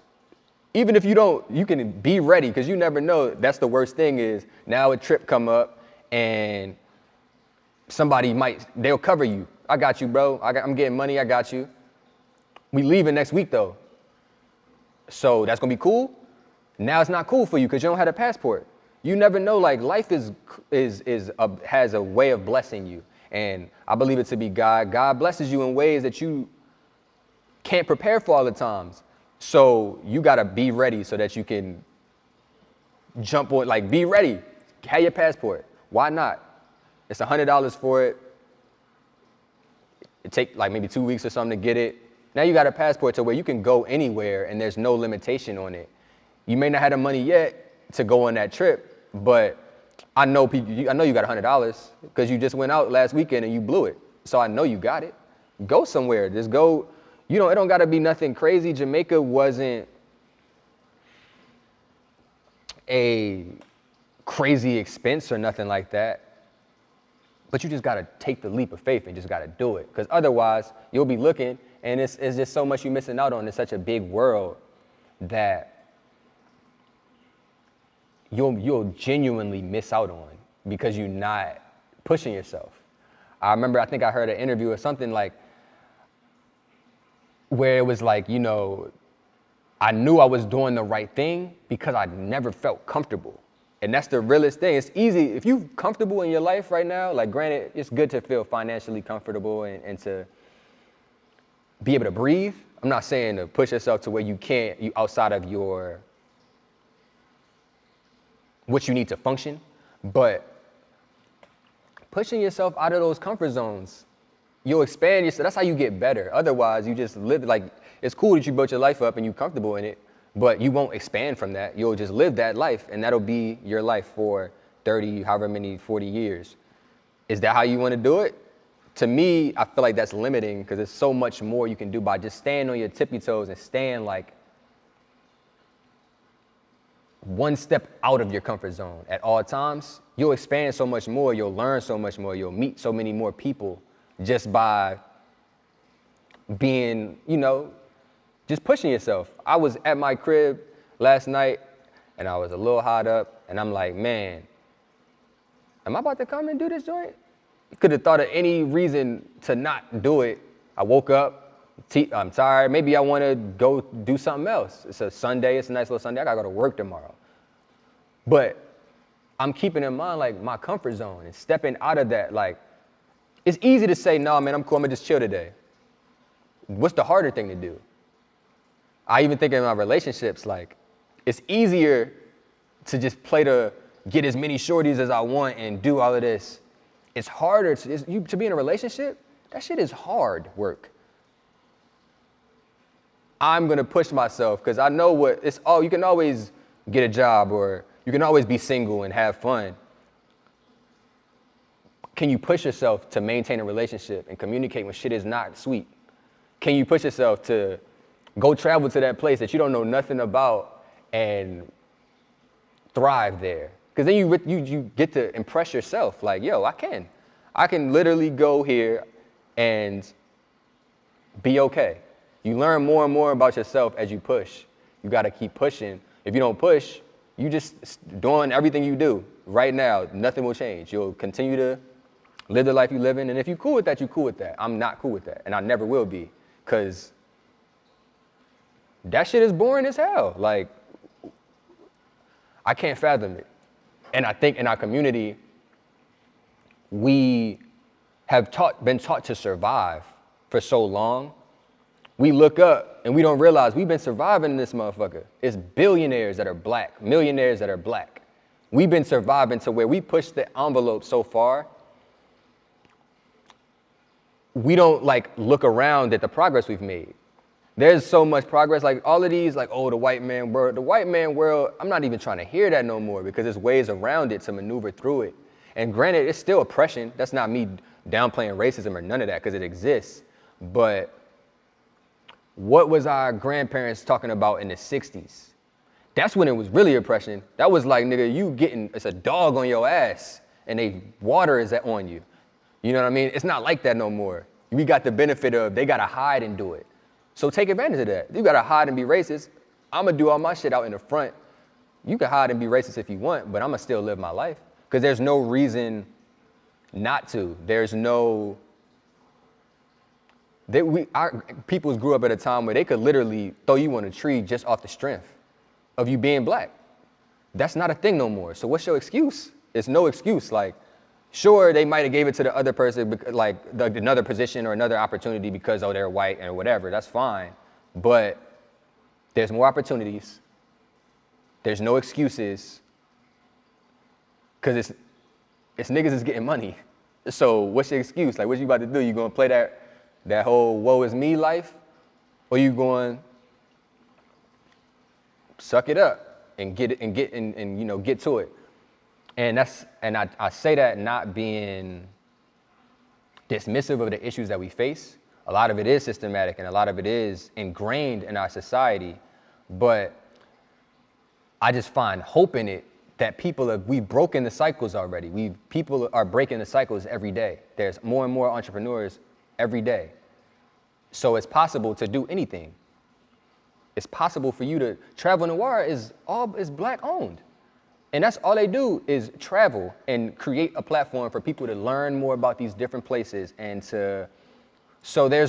Even if you don't, you can be ready because you never know. That's the worst thing is now a trip come up and they'll cover you. I got you, bro. I'm getting money, I got you. We leaving next week though. So that's gonna be cool. Now it's not cool for you because you don't have a passport. You never know, like life has a way of blessing you. And I believe it to be God. God blesses you in ways that you can't prepare for all the times. So you gotta be ready so that you can jump on, like be ready, have your passport. Why not? It's $100 for it. It take like maybe 2 weeks or something to get it. Now you got a passport to where you can go anywhere and there's no limitation on it. You may not have the money yet to go on that trip, but I know you got $100 because you just went out last weekend and you blew it. So I know you got it. Go somewhere. Just go. It don't got to be nothing crazy. Jamaica wasn't a crazy expense or nothing like that. But you just got to take the leap of faith and just got to do it. Because otherwise, you'll be looking and it's just so much you're missing out on. It's such a big world that you'll genuinely miss out on because you're not pushing yourself. I remember, I think I heard an interview or something like where it was like, I knew I was doing the right thing because I never felt comfortable. And that's the realest thing. It's easy. If you're comfortable in your life right now, like granted, it's good to feel financially comfortable and to be able to breathe. I'm not saying to push yourself to where you outside of what you need to function, but pushing yourself out of those comfort zones, you'll expand yourself. That's how you get better. Otherwise, you just live like, it's cool that you built your life up and you're comfortable in it, but you won't expand from that. You'll just live that life and that'll be your life for 30, however many, 40 years. Is that how you want to do it? To me, I feel like that's limiting because there's so much more you can do by just staying on your tippy toes and staying like one step out of your comfort zone at all times. You'll expand so much more, you'll learn so much more, you'll meet so many more people just by being, just pushing yourself. I was at my crib last night and I was a little hot up and I'm like, man, am I about to come and do this joint? Could have thought of any reason to not do it. I woke up, I'm tired. Maybe I want to go do something else. It's a Sunday. It's a nice little Sunday. I got to go to work tomorrow. But I'm keeping in mind, like, my comfort zone and stepping out of that. Like, it's easy to say, no, man, I'm cool. I'm going to just chill today. What's the harder thing to do? I even think in my relationships, like, it's easier to just play to get as many shorties as I want and do all of this. It's harder to be in a relationship. That shit is hard work. I'm gonna push myself because I know what it's all. You can always get a job or you can always be single and have fun. Can you push yourself to maintain a relationship and communicate when shit is not sweet? Can you push yourself to go travel to that place that you don't know nothing about and thrive there? Because then you get to impress yourself like, yo, I can literally go here and be okay. You learn more and more about yourself as you push. You gotta keep pushing. If you don't push, you just doing everything you do right now, nothing will change. You'll continue to live the life you live in, and if you're cool with that, you're cool with that. I'm not cool with that, and I never will be, because that shit is boring as hell. Like, I can't fathom it. And I think in our community, we have been taught to survive for so long. We look up and we don't realize we've been surviving in this motherfucker. It's billionaires that are black, millionaires that are black. We've been surviving to where we push the envelope so far, we don't like look around at the progress we've made. There's so much progress, like all of these, like, oh, the white man world, I'm not even trying to hear that no more because there's ways around it to maneuver through it. And granted, it's still oppression. That's not me downplaying racism or none of that because it exists. But what was our grandparents talking about in the 60s? That's when it was really oppression. That was like, nigga, it's a dog on your ass and water is on you. You know what I mean? It's not like that no more. We got the benefit of they gotta hide and do it. So take advantage of that. You gotta hide and be racist. I'm gonna do all my shit out in the front. You can hide and be racist if you want, but I'm gonna still live my life. Because there's no reason not to. Our peoples grew up at a time where they could literally throw you on a tree just off the strength of you being black. That's not a thing no more. So what's your excuse? It's no excuse. Like, sure, they might have gave it to the other person, like another position or another opportunity because, oh, they're white and whatever. That's fine. But there's more opportunities. There's no excuses. Because it's niggas is getting money. So what's your excuse? Like, what you about to do? You gonna play that whole woe is me life? Or you going suck it up and get to it? And I say that not being dismissive of the issues that we face. A lot of it is systematic and a lot of it is ingrained in our society. But I just find hope in it that we've broken the cycles already. People are breaking the cycles every day. There's more and more entrepreneurs every day. So it's possible to do anything. It's possible for you to travel. Noir is black owned. And that's all they do is travel and create a platform for people to learn more about these different places so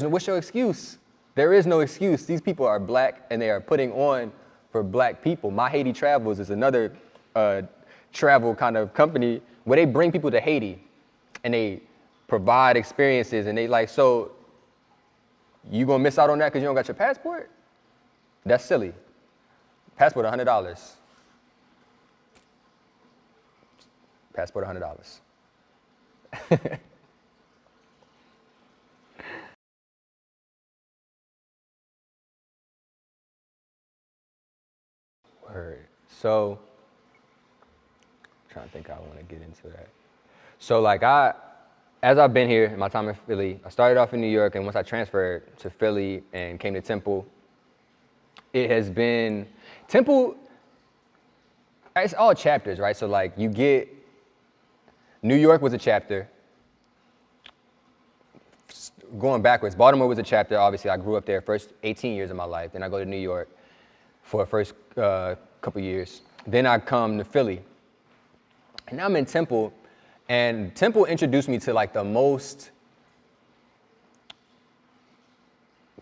what's your excuse? There is no excuse. These people are black and they are putting on for black people. My Haiti Travels is another travel kind of company where they bring people to Haiti and they provide experiences and so you gonna miss out on that because you don't got your passport? That's silly. Passport $100. Passport $100. Word. So, I'm trying to think how I want to get into that. So as I've been here in my time in Philly, I started off in New York, and once I transferred to Philly and came to Temple, it has been, Temple, it's all chapters, right? So you get, New York was a chapter. Going backwards, Baltimore was a chapter. Obviously, I grew up there first 18 years of my life. Then I go to New York for the first couple years. Then I come to Philly. And now I'm in Temple. And Temple introduced me to the most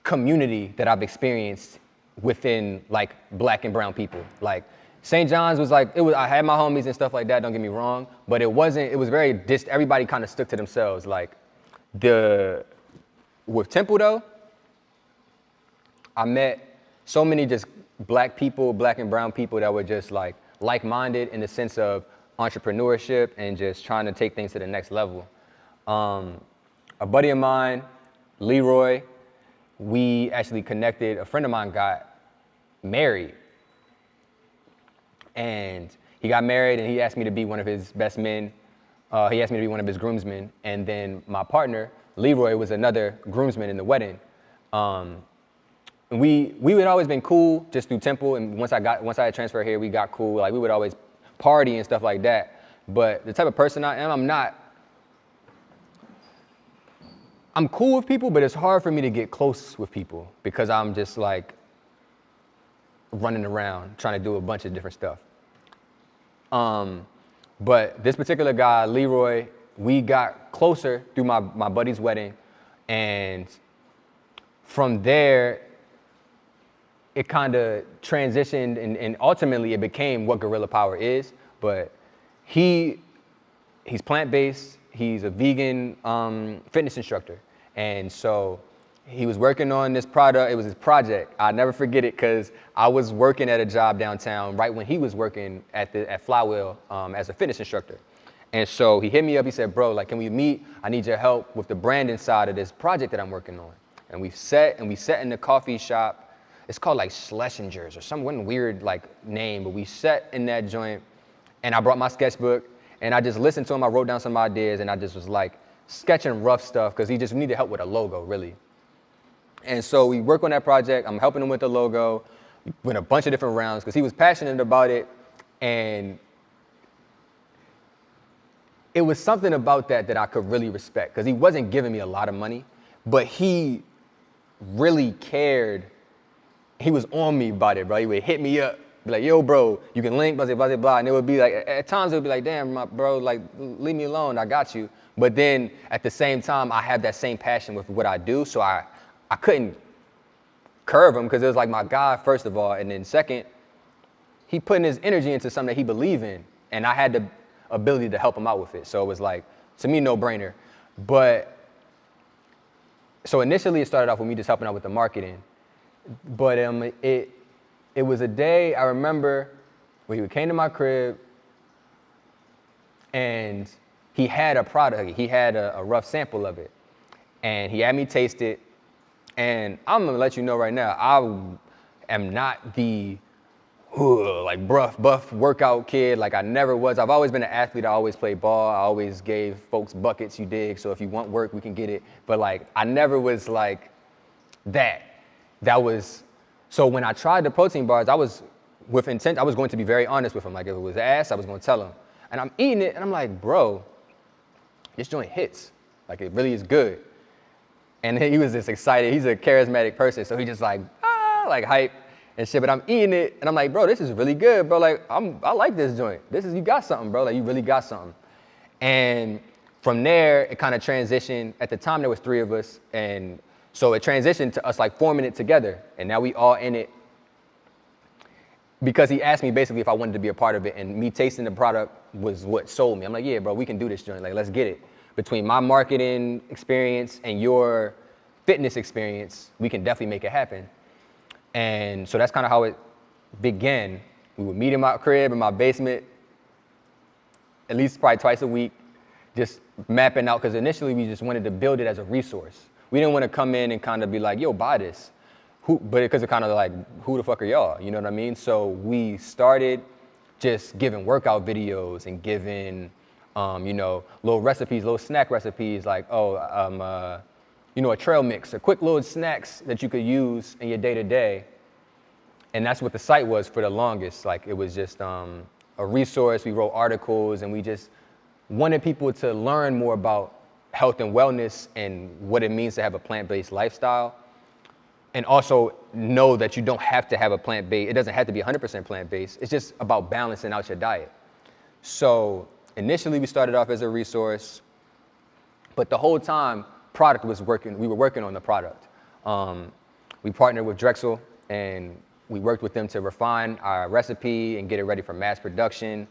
community that I've experienced within black and brown people. St. John's was I had my homies and stuff like that, don't get me wrong, but it was very everybody kind of stuck to themselves. With Temple though, I met so many just black people, black and brown people that were just like-minded in the sense of entrepreneurship and just trying to take things to the next level. A buddy of mine, Leroy, we actually connected. A friend of mine got married, and he got married and he asked me to be one of his best men. He asked me to be one of his groomsmen, and then my partner, Leroy, was another groomsman in the wedding. We had always been cool just through Temple, and once I had transferred here, we got cool. Like, we would always party and stuff like that. But the type of person I am, I'm cool with people, but it's hard for me to get close with people because I'm just like running around trying to do a bunch of different stuff. But this particular guy, Leroy, we got closer through my buddy's wedding, and from there, it kind of transitioned and ultimately it became what Guerrilla Power is. But he's plant-based, he's a vegan fitness instructor. And so he was working on this product, it was his project. I'll never forget it because I was working at a job downtown right when he was working at Flywheel as a fitness instructor. And so he hit me up, he said, bro, like, can we meet? I need your help with the branding side of this project that I'm working on. And we sat in the coffee shop. It's called like Schlesinger's or some weird like name, but we sat in that joint and I brought my sketchbook and I just listened to him. I wrote down some ideas and I just was like sketching rough stuff because he just needed help with a logo, really. And so we work on that project. I'm helping him with the logo. We went a bunch of different rounds because he was passionate about it, and it was something about that I could really respect because he wasn't giving me a lot of money, but he really cared. He was on me about it, bro. He would hit me up, be like, yo, bro, you can link, blah, blah, blah, blah. And it would be like, at times it would be like, damn, bro, like, leave me alone, I got you. But then at the same time, I have that same passion with what I do, so I couldn't curve him because it was like my guy, first of all, and then second, he putting his energy into something that he believed in, and I had the ability to help him out with it. So it was like, to me, no brainer. But, so initially it started off with me just helping out with the marketing. But it was a day I remember where he came to my crib and he had a product. He had a rough sample of it. And he had me taste it. And I'm gonna let you know right now, I am not the like buff workout kid like I never was. I've always been an athlete. I always played ball. I always gave folks buckets, you dig. So if you want work, we can get it. But like, I never was like that. So when I tried the protein bars, I was with intent, I was going to be very honest with him. Like if it was ass, I was gonna tell him. And I'm eating it and I'm like, bro, this joint hits. Like it really is good. And he was just excited. He's a charismatic person. So he just like hype and shit. But I'm eating it and I'm like, bro, this is really good, bro. Like I like this joint. You got something, bro. Like you really got something. And from there, it kind of transitioned. At the time, there was 3 of us. And so it transitioned to us like forming it together. And now we all in it because he asked me basically if I wanted to be a part of it, and me tasting the product was what sold me. I'm like, yeah, bro, we can do this joint. Like, let's get it. Between my marketing experience and your fitness experience, we can definitely make it happen. And so that's kind of how it began. We would meet in my crib, in my basement, at least probably twice a week, just mapping out, because initially we just wanted to build it as a resource. We didn't want to come in and kind of be like, yo, buy this. But because it kind of like, who the fuck are y'all? You know what I mean? So we started just giving workout videos and giving, little recipes, little snack recipes, like, a trail mix, a quick little snacks that you could use in your day-to-day. And that's what the site was for the longest. Like, it was just a resource. We wrote articles, and we just wanted people to learn more about health and wellness and what it means to have a plant-based lifestyle. And also know that you don't have to have a plant-based, it doesn't have to be 100% plant-based. It's just about balancing out your diet. So initially we started off as a resource, but the whole time we were working on the product. We partnered with Drexel and we worked with them to refine our recipe and get it ready for mass production.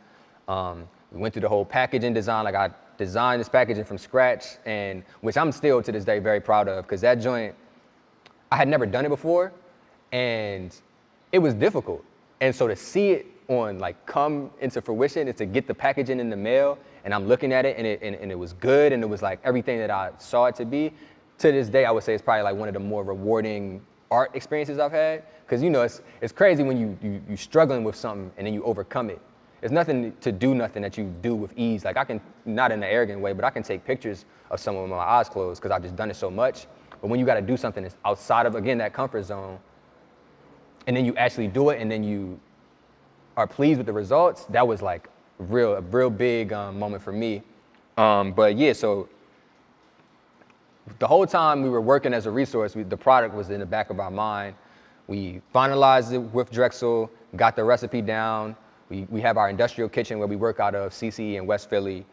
We went through the whole packaging design. Like I designed this packaging from scratch, and which I'm still to this day very proud of, because that joint, I had never done it before, and it was difficult. And so to see it on like come into fruition and to get the packaging in the mail and I'm looking at it and it was good and it was like everything that I saw it to be, to this day I would say it's probably like one of the more rewarding art experiences I've had. Cause you know, it's crazy when you struggling with something and then you overcome it. There's nothing to do nothing that you do with ease. Like I can, not in an arrogant way, but I can take pictures of someone with my eyes closed because I've just done it so much. But when you got to do something that's outside of, again, that comfort zone, and then you actually do it and then you are pleased with the results, that was like a real big moment for me. But yeah, so the whole time we were working as a resource, the product was in the back of our mind. We finalized it with Drexel, got the recipe down. We have our industrial kitchen where we work out of CCE in West Philly.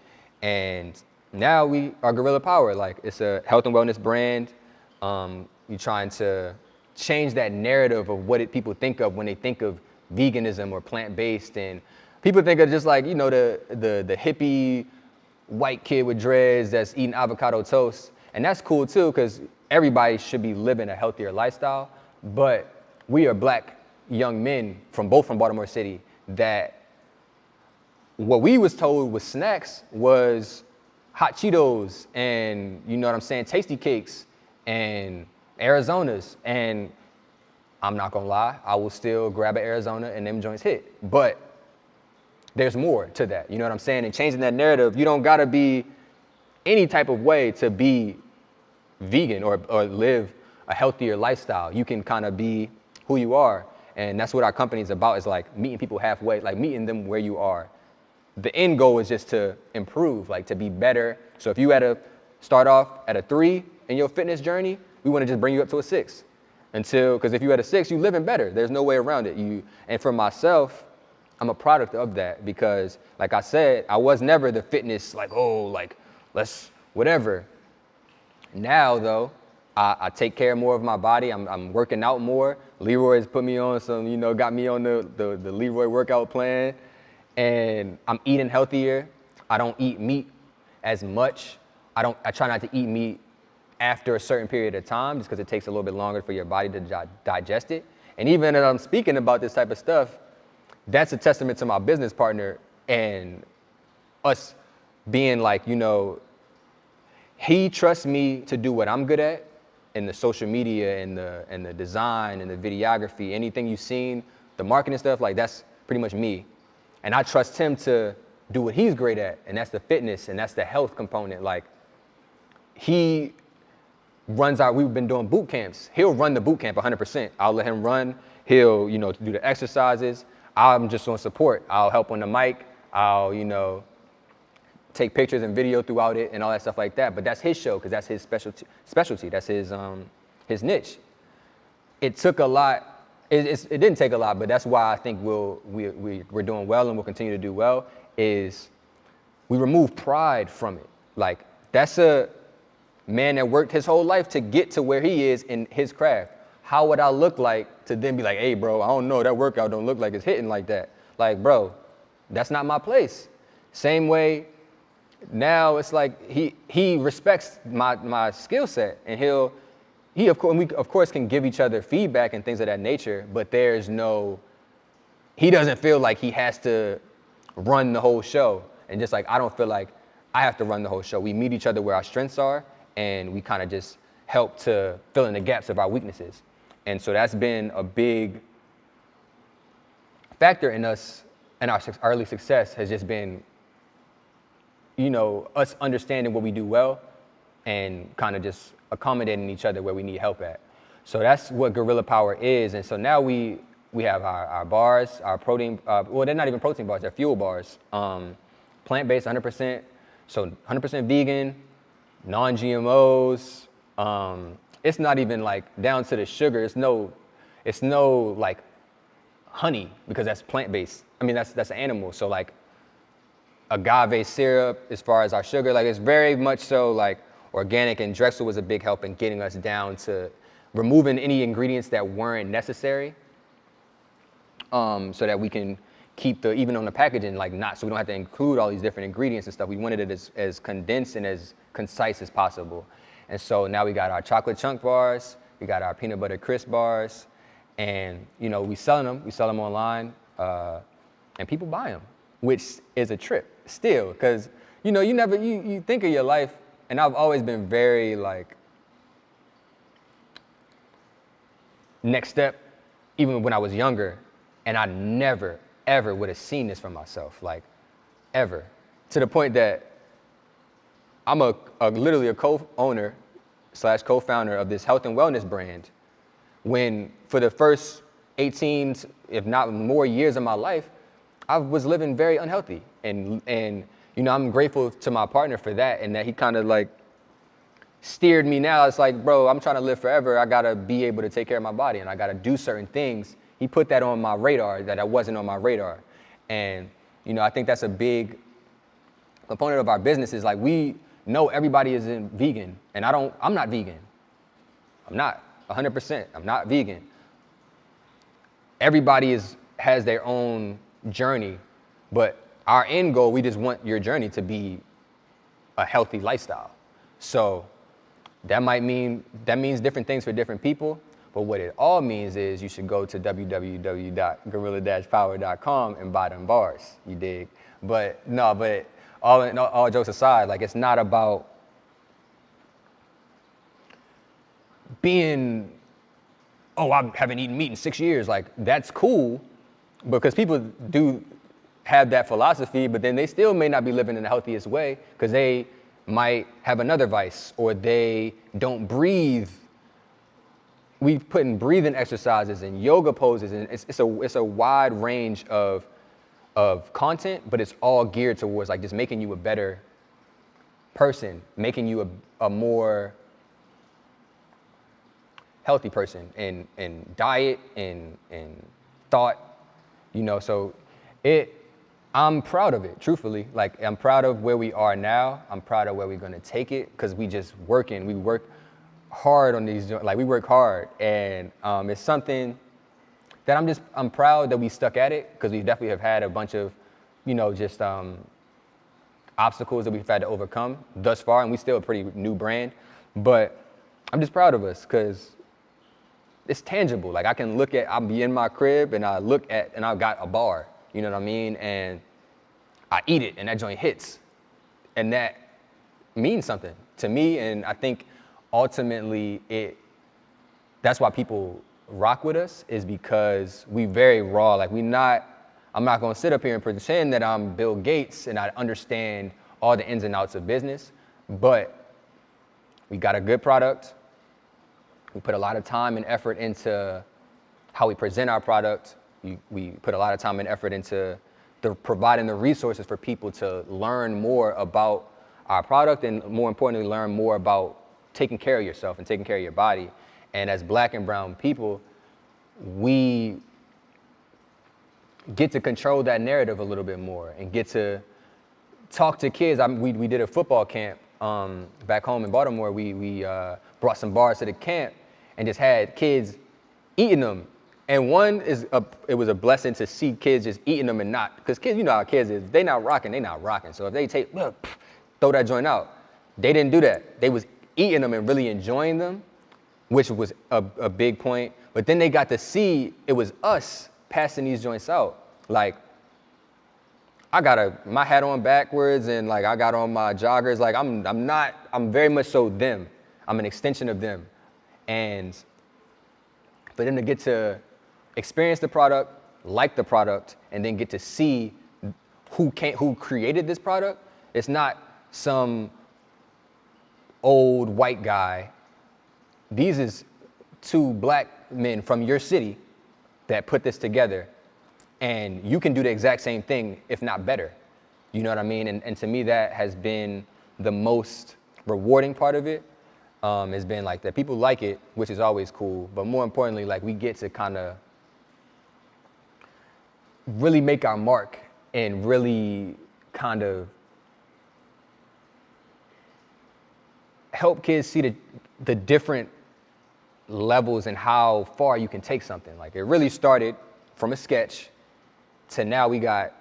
And now we are Gorilla Power. Like it's a health and wellness brand. We're trying to change that narrative of what people think of when they think of veganism or plant-based. And people think of just like, you know, the hippie white kid with dreads that's eating avocado toast. And that's cool too, because everybody should be living a healthier lifestyle. But we are black young men from Baltimore City that what we was told was snacks was hot Cheetos and, you know what I'm saying, tasty cakes and Arizonas. And I'm not gonna lie, I will still grab an Arizona and them joints hit. But there's more to that, you know what I'm saying? And changing that narrative, you don't gotta be any type of way to be vegan or live a healthier lifestyle. You can kind of be who you are. And that's what our company is about, is like meeting people halfway, like meeting them where you are. The end goal is just to improve, like to be better. So if you had to start off at a 3 in your fitness journey, we want to just bring you up to a 6 because if you had a 6, you living better. There's no way around it. And for myself, I'm a product of that because like I said, I was never the fitness, like, oh, like let's whatever. Now though, I take care more of my body. I'm working out more. Leroy's put me on some, you know, got me on the Leroy workout plan. And I'm eating healthier. I don't eat meat as much. I try not to eat meat after a certain period of time just because it takes a little bit longer for your body to digest it. And even as I'm speaking about this type of stuff, that's a testament to my business partner and us being like, you know, he trusts me to do what I'm good at in the social media and the design and the videography, anything you've seen, the marketing stuff, like that's pretty much me. And I trust him to do what he's great at, and that's the fitness and that's the health component. Like he runs we've been doing boot camps. He'll run the boot camp 100%. I'll let him run. He'll, you know, do the exercises. I'm just on support. I'll help on the mic. I'll, you know, take pictures and video throughout it and all that stuff like that. But that's his show because that's his specialty. That's his niche. It took a lot. It didn't take a lot, but that's why I think we're doing well and we'll continue to do well, is we remove pride from it. Like that's a man that worked his whole life to get to where he is in his craft. How would I look like to then be like, hey bro, I don't know, that workout don't look like it's hitting like that. Like bro, that's not my place. Same way, now it's like he respects my skill set and we of course can give each other feedback and things of that nature, but he doesn't feel like he has to run the whole show. And just like I don't feel like I have to run the whole show. We meet each other where our strengths are and we kind of just help to fill in the gaps of our weaknesses. And so that's been a big factor in us, and our early success has just been, you know, us understanding what we do well and kind of just accommodating each other where we need help at. So that's what Gorilla Power is. And so now we have our bars, our protein, well, they're not even protein bars, they're fuel bars. Plant-based 100%, so 100% vegan, non-GMOs. It's not even like down to the sugar. It's no like honey because that's plant-based. I mean, that's an animal. So like agave syrup as far as our sugar, like it's very much so like organic, and Drexel was a big help in getting us down to removing any ingredients that weren't necessary, so that we can keep even on the packaging, like so we don't have to include all these different ingredients and stuff. We wanted it as condensed and as concise as possible. And so now we got our chocolate chunk bars, we got our peanut butter crisp bars, And, you know, we sell them online, and people buy them, which is a trip still, because, you know, you think of your life, and I've always been very like, next step, even when I was younger, and I never, ever would have seen this for myself, like, ever. To the point that I'm literally a co-owner / co-founder of this health and wellness brand, when for the first 18, if not more years of my life, I was living very unhealthy. And you know, I'm grateful to my partner for that, and that he kind of like steered me now. It's like, bro, I'm trying to live forever. I gotta be able to take care of my body, and I gotta do certain things. He put that on my radar that I wasn't on my radar. And, you know, I think that's a big component of our business is like, we know everybody isn't vegan, and I'm not vegan. I'm not 100%. I'm not vegan. Everybody has their own journey, but our end goal, we just want your journey to be a healthy lifestyle. So that means different things for different people, but what it all means is you should go to www.gorilla-power.com and buy them bars, you dig? But all jokes aside, like, it's not about being, oh, I haven't eaten meat in 6 years. Like, that's cool, because people do have that philosophy, but then they still may not be living in the healthiest way, because they might have another vice, or they don't breathe. We put in breathing exercises and yoga poses, and it's a wide range of content, but it's all geared towards like just making you a better person, making you a more healthy person in diet and thought, you know. So I'm proud of it, truthfully. Like, I'm proud of where we are now. I'm proud of where we're gonna take it, because we work hard on these, like, we work hard, and it's something that I'm proud that we stuck at it, because we definitely have had a bunch of, you know, just obstacles that we've had to overcome thus far, and we still a pretty new brand, but I'm just proud of us, because it's tangible. Like, I'll be in my crib, and I've got a bar, you know what I mean? And I eat it, and that joint hits, and that means something to me, and I think ultimately that's why people rock with us, is because we very raw. Like, I'm not gonna sit up here and pretend that I'm Bill Gates and I understand all the ins and outs of business, but we got a good product. We put a lot of time and effort into how we present our product. We put a lot of time and effort into providing the resources for people to learn more about our product, and more importantly, learn more about taking care of yourself and taking care of your body. And as Black and brown people, we get to control that narrative a little bit more and get to talk to kids. We did a football camp back home in Baltimore. We brought some bars to the camp and just had kids eating them. And it was a blessing to see kids just eating them, and not, because kids, you know how kids is, they not rocking. So if they throw that joint out, they didn't do that. They was eating them and really enjoying them, which was a big point. But then they got to see it was us passing these joints out. Like, I got my hat on backwards, and like I got on my joggers. Like, I'm very much so them. I'm an extension of them. And for them to get to experience the product, like the product, and then get to see who created this product. It's not some old white guy. These is 2 Black men from your city that put this together, and you can do the exact same thing, if not better. You know what I mean? And to me, that has been the most rewarding part of it. Has been like that people like it, which is always cool, but more importantly, like, we get to kind of really make our mark and really kind of help kids see the different levels and how far you can take something. Like, it really started from a sketch to now we got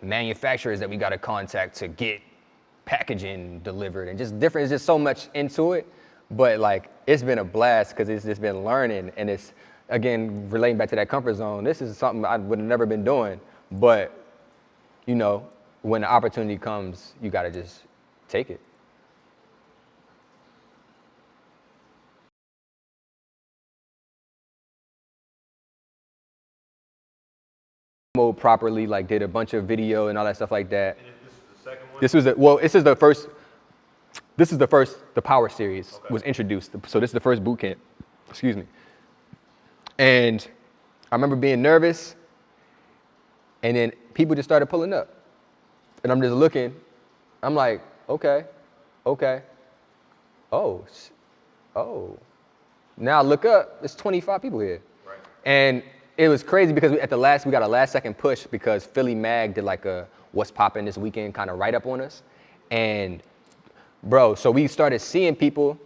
manufacturers that we got to contact to get packaging delivered, and just there's just so much into it. But like, it's been a blast, because it's just been learning, and it's again, relating back to that comfort zone, this is something I would have never been doing. But, you know, when the opportunity comes, you got to just take it. Mode properly, like did a bunch of video and all that stuff like that. And this is the second one? This is the first, the Power Series was introduced. So this is the first boot camp, excuse me. And I remember being nervous, and then people just started pulling up. And I'm just looking, I'm like, okay. Oh. Now I look up, there's 25 people here. Right. And it was crazy because we got a last second push because Philly Mag did like a what's poppin' this weekend kind of write up on us. And bro, so we started seeing people.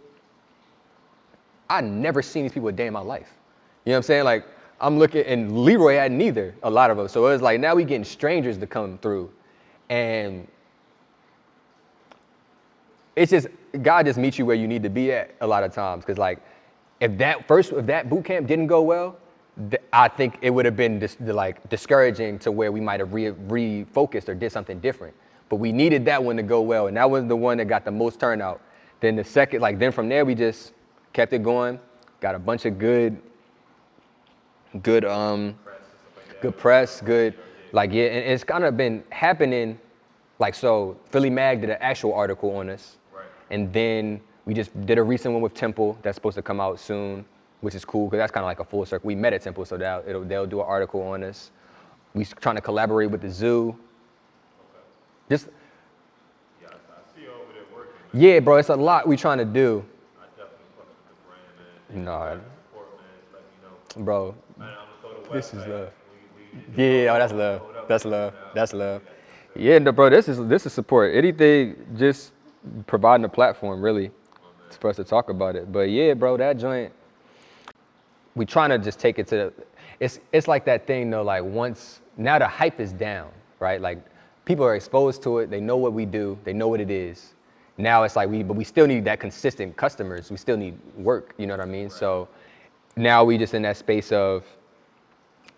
I'd never seen these people a day in my life. You know what I'm saying? Like I'm looking, and Leroy hadn't either, a lot of us. So it was like now we getting strangers to come through. And it's just, God just meets you where you need to be at a lot of times. Cause like, if that boot camp didn't go well, I think it would have been discouraging to where we might have refocused or did something different. But we needed that one to go well, and that was the one that got the most turnout. Then the second, then from there we just kept it going, got a bunch of good press, and it's kind of been happening. Like, so Philly Mag did an actual article on us, Right. and then we just did a recent one with Temple that's supposed to come out soon, which is cool because that's kind of like a full circle. We met at Temple, so they'll do an article on us. We trying to collaborate with the zoo. Just Yeah, I see you over there working. yeah, bro, it's a lot we trying to do. I definitely fuck with the brand, man. No, Support, man. Just let me know. bro, Man, I'm gonna throw the this is website. love. We Yeah, oh, that's love. That's love. That's love. Yeah, no, bro, this is support. Anything, just providing a platform, really, for us to talk about it. But yeah, bro, that joint, we trying to just take it to it's like that thing though, like now the hype is down, right? Like people are exposed to it, they know what we do, they know what it is. Now it's like but we still need that consistent customers, we still need work, you know what I mean? Right. So now we just in that space of,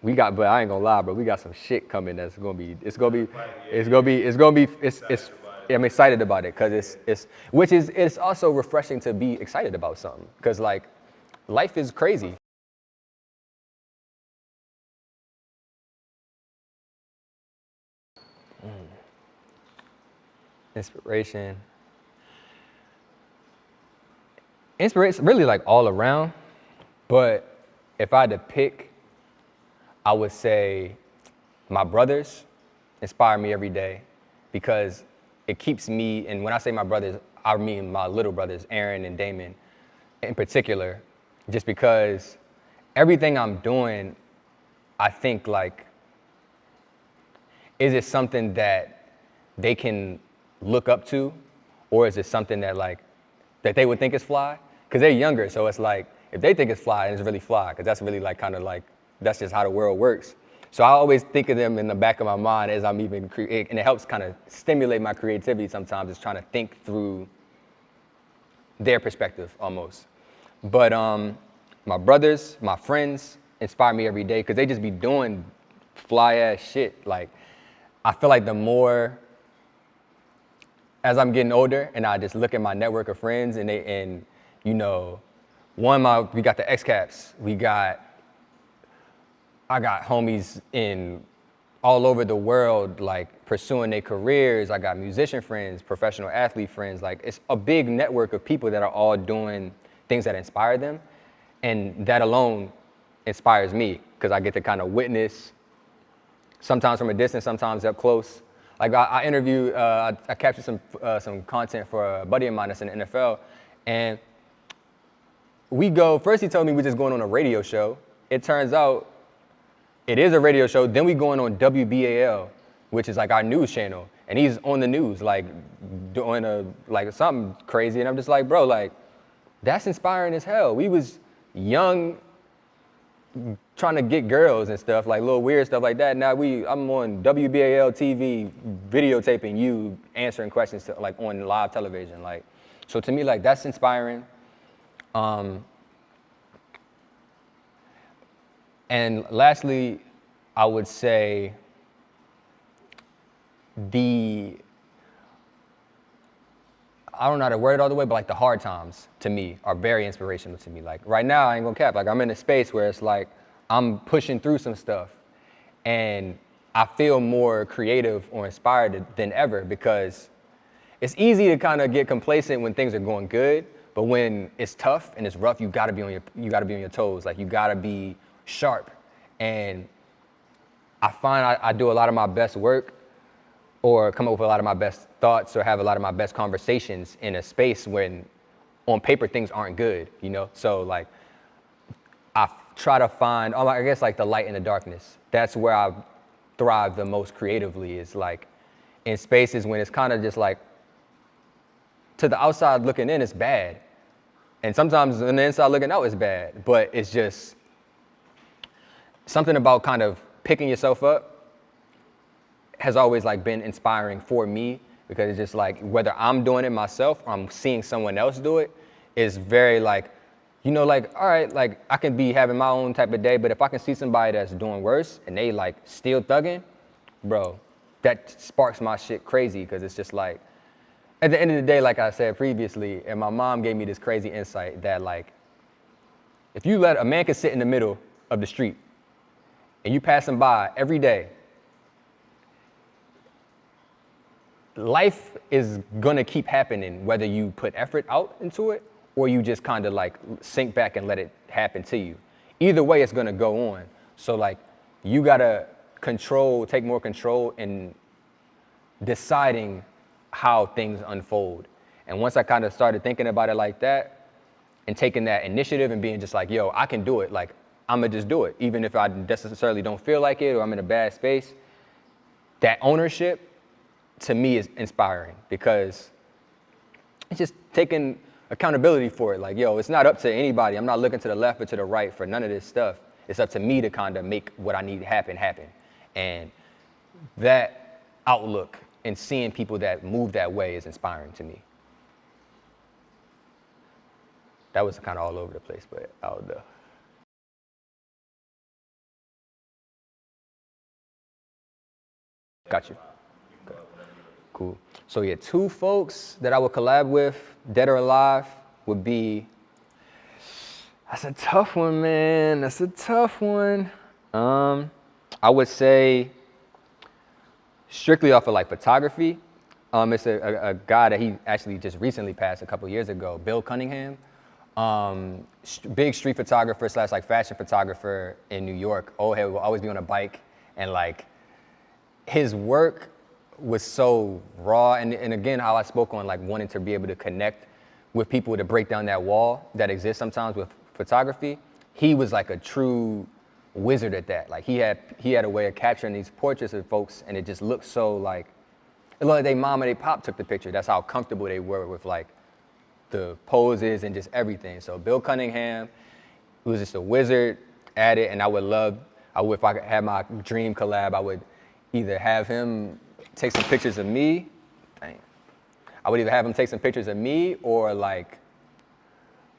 but I ain't gonna lie, bro, we got some shit coming that's gonna be, I'm excited about it, cause it's also refreshing to be excited about something, cause like life is crazy. Inspiration really like all around, but if I had to pick, I would say my brothers inspire me every day because it keeps me, and when I say my brothers, I mean my little brothers, Aaron and Damon in particular, just because everything I'm doing, I think like, is it something that they can look up to, or is it something that that they would think is fly? Because they're younger, so it's like, if they think it's fly, it's really fly, because that's really that's just how the world works. So I always think of them in the back of my mind as I'm even creating, and it helps kind of stimulate my creativity sometimes, is trying to think through their perspective almost. But my brothers, my friends inspire me every day because they just be doing fly ass shit. Like, I feel like the more, as I'm getting older and I just look at my network of friends and we got the X-Caps, I got homies in all over the world, like pursuing their careers. I got musician friends, professional athlete friends. Like, it's a big network of people that are all doing things that inspire them. And that alone inspires me because I get to kind of witness, sometimes from a distance, sometimes up close. Like I interviewed, I captured some content for a buddy of mine that's in the NFL. And first he told me we're just going on a radio show. It turns out it is a radio show. Then we going on WBAL, which is like our news channel. And he's on the news, like doing something crazy. And I'm just like, bro, like, that's inspiring as hell. We was young, trying to get girls and stuff, like little weird stuff like that. Now I'm on WBAL TV, videotaping you answering questions on live television. Like, so to me, like, that's inspiring. And lastly, I would say I don't know how to word it all the way, but like the hard times to me are very inspirational to me. Like right now, I ain't gonna cap. Like I'm in a space where it's like I'm pushing through some stuff, and I feel more creative or inspired than ever, because it's easy to kind of get complacent when things are going good, but when it's tough and it's rough, you gotta be on your toes. Like you gotta be sharp. And I find I do a lot of my best work, or come up with a lot of my best thoughts, or have a lot of my best conversations in a space when on paper things aren't good, you know? So like I try to find, I guess like the light in the darkness. That's where I thrive the most creatively, is like in spaces when it's kind of just like, to the outside looking in, it's bad. And sometimes on the inside looking out, it's bad. But it's just something about kind of picking yourself up has always like been inspiring for me, because it's just like, whether I'm doing it myself or I'm seeing someone else do it, is very like, you know, like, all right, like I can be having my own type of day, but if I can see somebody that's doing worse and they like still thugging, bro, that sparks my shit crazy, because it's just like, at the end of the day, like I said previously, and my mom gave me this crazy insight that like, if you let a man can sit in the middle of the street and you pass him by every day, life is gonna keep happening whether you put effort out into it or you just kind of like sink back and let it happen to you. Either way, it's gonna go on. So like, you gotta take more control in deciding how things unfold. And once I kind of started thinking about it like that and taking that initiative and being just like, yo, I can do it. Like, I'm gonna just do it. Even if I necessarily don't feel like it or I'm in a bad space, that ownership to me is inspiring, because it's just taking accountability for it. Like, yo, it's not up to anybody. I'm not looking to the left or to the right for none of this stuff. It's up to me to kind of make what I need happen. And that outlook and seeing people that move that way is inspiring to me. That was kind of all over the place, but I don't know. Got you. Okay. Cool. So yeah, 2 folks that I would collab with, dead or alive, would be, that's a tough one, man. That's a tough one. I would say, strictly off of like photography, it's a guy that he actually just recently passed a couple years ago, Bill Cunningham. Big street photographer / like fashion photographer in New York. Old head, will always be on a bike, and like his work was so raw. And again, how I spoke on like wanting to be able to connect with people to break down that wall that exists sometimes with photography. He was like a true wizard at that. Like he had a way of capturing these portraits of folks, and it just looked so like, it looked like they mom and they pop took the picture. That's how comfortable they were with like the poses and just everything. So Bill Cunningham, who was just a wizard at it, and if I could have my dream collab, I would either have him take some pictures of me. I would either have him take some pictures of me, or like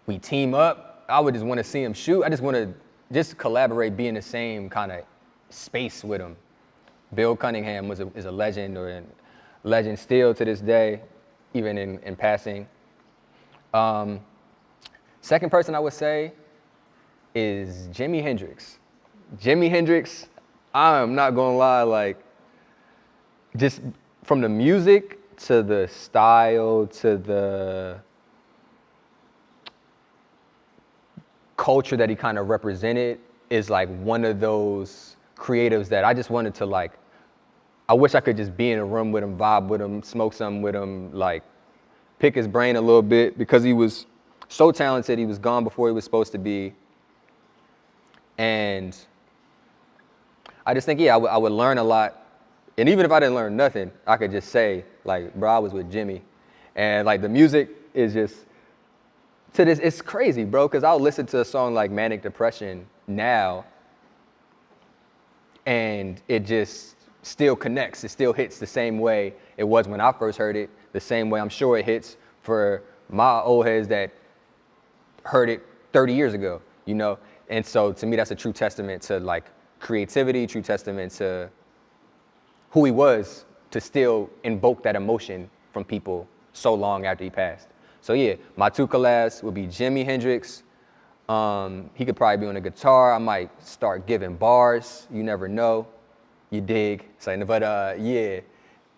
we team up. I would just want to see him shoot. I just want to just collaborate, be in the same kind of space with him. Bill Cunningham is a legend, or a legend still to this day, even in passing. Second person I would say is Jimi Hendrix. Jimi Hendrix, I'm not gonna lie, like just from the music to the style to the culture that he kind of represented, is like one of those creatives that I just wanted to like, I wish I could just be in a room with him, vibe with him, smoke something with him, like pick his brain a little bit, because he was so talented. He was gone before he was supposed to be. And I just think, yeah, I would learn a lot. And even if I didn't learn nothing, I could just say, like, bro, I was with Jimmy. And like the music is just, to this, it's crazy, bro, because I'll listen to a song like Manic Depression now, and it just still connects. It still hits the same way it was when I first heard it, the same way I'm sure it hits for my old heads that heard it 30 years ago, you know? And so to me, that's a true testament to like creativity, true testament to who he was to still invoke that emotion from people so long after he passed. So yeah, my 2 collabs would be Jimi Hendrix. He could probably be on the guitar. I might start giving bars. You never know. You dig. So, but yeah,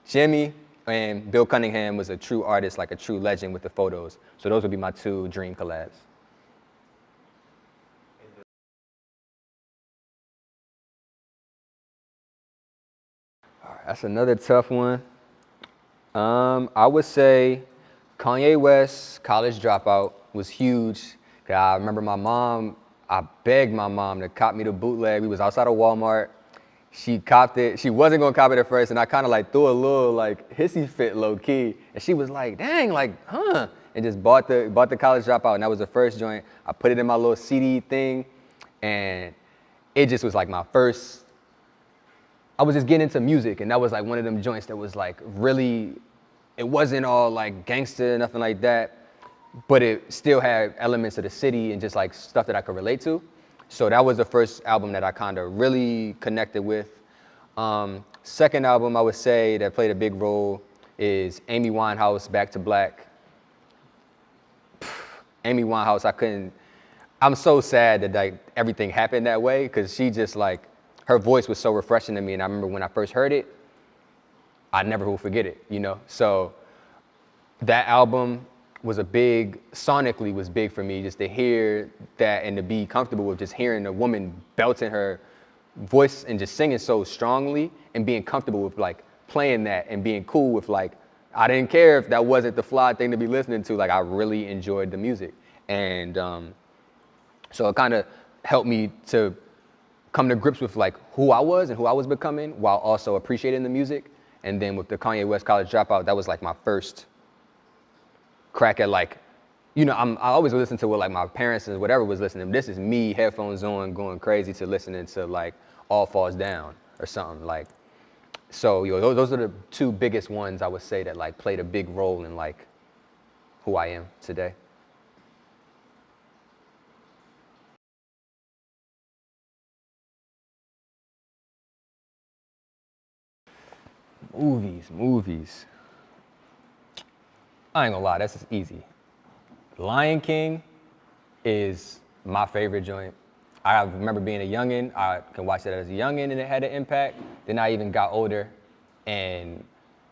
Jimmy and Bill Cunningham was a true artist, like a true legend with the photos. So those would be my 2 dream collabs. All right, that's another tough one. I would say Kanye West, College Dropout, was huge. I remember I begged my mom to cop me the bootleg. We was outside of Walmart. She copped it. She wasn't gonna cop it at first, and I kind of like threw a little like hissy fit low key, and she was like, "Dang, like, huh?" And just bought the College Dropout, and that was the first joint. I put it in my little CD thing, and it just was like my first. I was just getting into music, and that was like one of them joints that was like really. It wasn't all like gangster, nothing like that, but it still had elements of the city and just like stuff that I could relate to. So that was the first album that I kind of really connected with. Second album I would say that played a big role is Amy Winehouse, Back to Black. Amy Winehouse, I'm so sad that like everything happened that way, because she just like, her voice was so refreshing to me, and I remember when I first heard it, I never will forget it, you know? So that album was sonically was big for me, just to hear that and to be comfortable with just hearing a woman belting her voice and just singing so strongly, and being comfortable with like playing that and being cool with like, I didn't care if that wasn't the fly thing to be listening to, like I really enjoyed the music. And so it kind of helped me to come to grips with like who I was and who I was becoming, while also appreciating the music. And then with the Kanye West College Dropout, that was like my first crack at like, you know, I always listen to what like my parents and whatever was listening. This is me, headphones on, going crazy, to listening to like All Falls Down or something like. So those are the 2 biggest ones I would say that like played a big role in like who I am today. Movies. I ain't gonna lie, that's just easy. Lion King is my favorite joint. I remember being a youngin', I can watch that as a youngin', and it had an impact. Then I even got older, and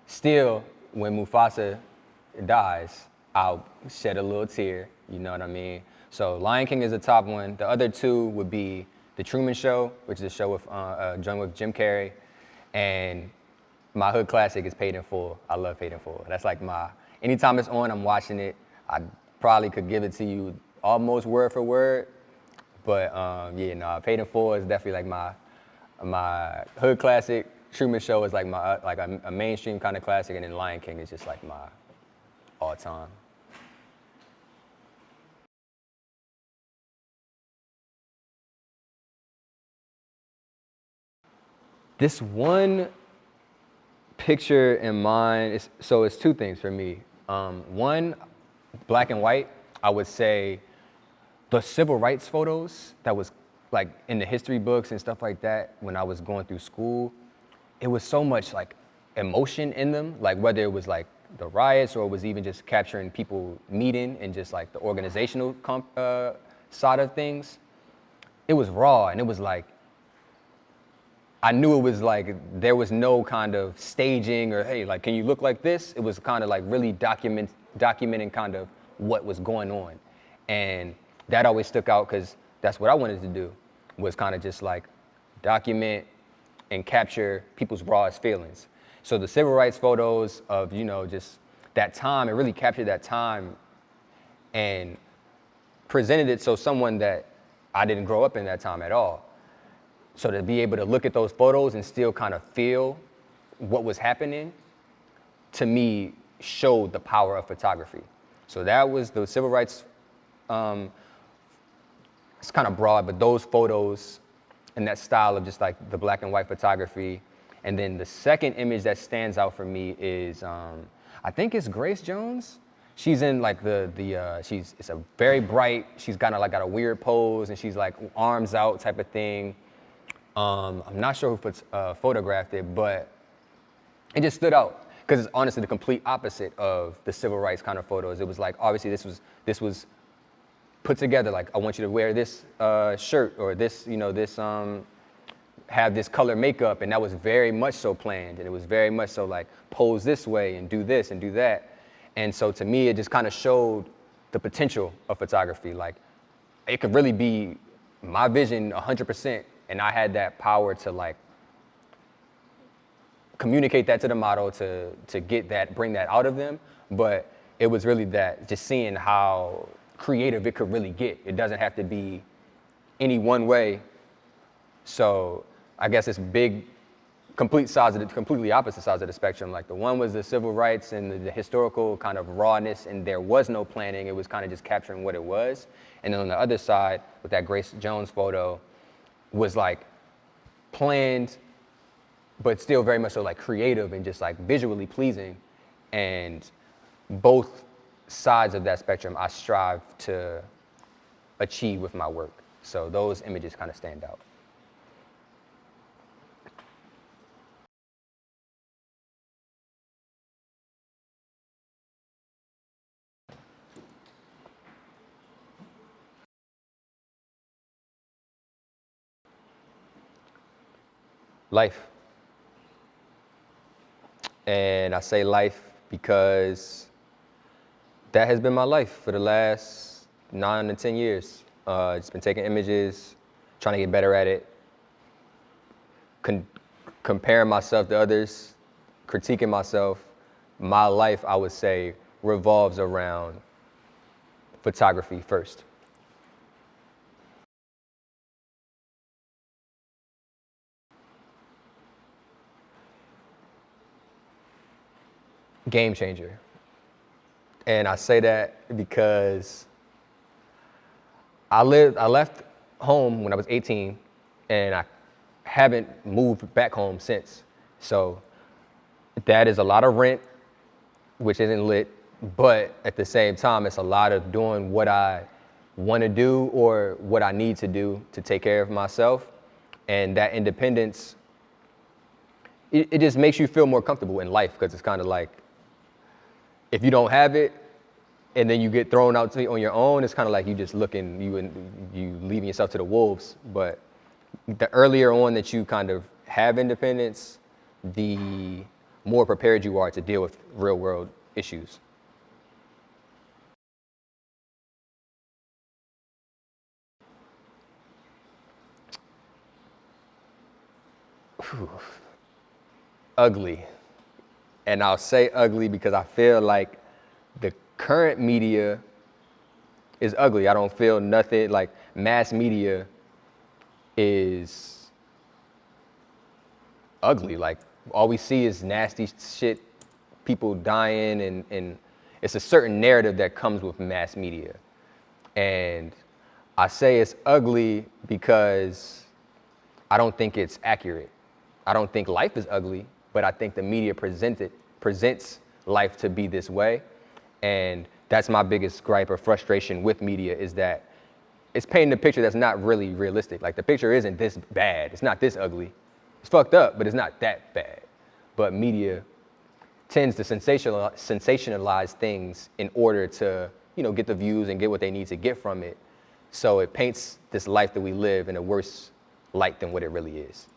still, when Mufasa dies, I'll shed a little tear, you know what I mean? So Lion King is the top one. The other 2 would be The Truman Show, which is a show with Jim Carrey, and my hood classic is Paid in Full. I love Paid in Full. That's like anytime it's on, I'm watching it. I probably could give it to you almost word for word, but Paid in Full is definitely like my hood classic. Truman Show is like a mainstream kind of classic, and then Lion King is just like my all time. This one picture in mind, so it's 2 things for me. One, black and white, I would say the civil rights photos that was like in the history books and stuff like that when I was going through school, it was so much like emotion in them, like whether it was like the riots or it was even just capturing people meeting and just like the organizational side of things. It was raw, and it was like, I knew it was like, there was no kind of staging or, hey, like, can you look like this? It was kind of like really documenting kind of what was going on. And that always stuck out, because that's what I wanted to do, was kind of just like document and capture people's rawest feelings. So the civil rights photos of, just that time, it really captured that time and presented it so someone that I didn't grow up in that time at all. So to be able to look at those photos and still kind of feel what was happening, to me, showed the power of photography. So that was the civil rights, it's kind of broad, but those photos and that style of just like the black and white photography. And then the second image that stands out for me is, I think it's Grace Jones. she's in like it's a very bright, she's got a weird pose, and she's like arms out type of thing. I'm not sure who photographed it, but it just stood out because it's honestly the complete opposite of the civil rights kind of photos. It was like, obviously this was put together, like I want you to wear this shirt, or this, have this color makeup, and that was very much so planned, and it was very much so like pose this way and do this and do that. And so to me, it just kind of showed the potential of photography. Like it could really be my vision 100%, and I had that power to like communicate that to the model, to get that, bring that out of them. But it was really that, just seeing how creative it could really get. It doesn't have to be any one way. So I guess it's completely opposite sides of the spectrum. Like the one was the civil rights and the historical kind of rawness, and there was no planning. It was kind of just capturing what it was. And then on the other side, with that Grace Jones photo, was like planned, but still very much so like creative and just like visually pleasing. And both sides of that spectrum I strive to achieve with my work. So those images kind of stand out. Life. And I say life because that has been my life for the last 9 to 10 years. Just been taking images, trying to get better at it, comparing myself to others, critiquing myself. My life, I would say, revolves around photography first. Game changer. And I say that because I left home when I was 18, and I haven't moved back home since. So that is a lot of rent, which isn't lit, but at the same time, it's a lot of doing what I want to do or what I need to do to take care of myself. And that independence, it just makes you feel more comfortable in life, because it's kind of like, if you don't have it and then you get thrown out on your own, it's kind of like you just you leaving yourself to the wolves. But the earlier on that you kind of have independence, the more prepared you are to deal with real world issues. Whew. Ugly. And I'll say ugly because I feel like the current media is ugly. I don't feel nothing like mass media is ugly. Like all we see is nasty shit, people dying, and it's a certain narrative that comes with mass media. And I say it's ugly because I don't think it's accurate. I don't think life is ugly, but I think the media presents life to be this way. And that's my biggest gripe or frustration with media, is that it's painting a picture that's not really realistic. Like the picture isn't this bad. It's not this ugly. It's fucked up, but it's not that bad. But media tends to sensationalize things in order to, get the views and get what they need to get from it. So it paints this life that we live in a worse light than what it really is.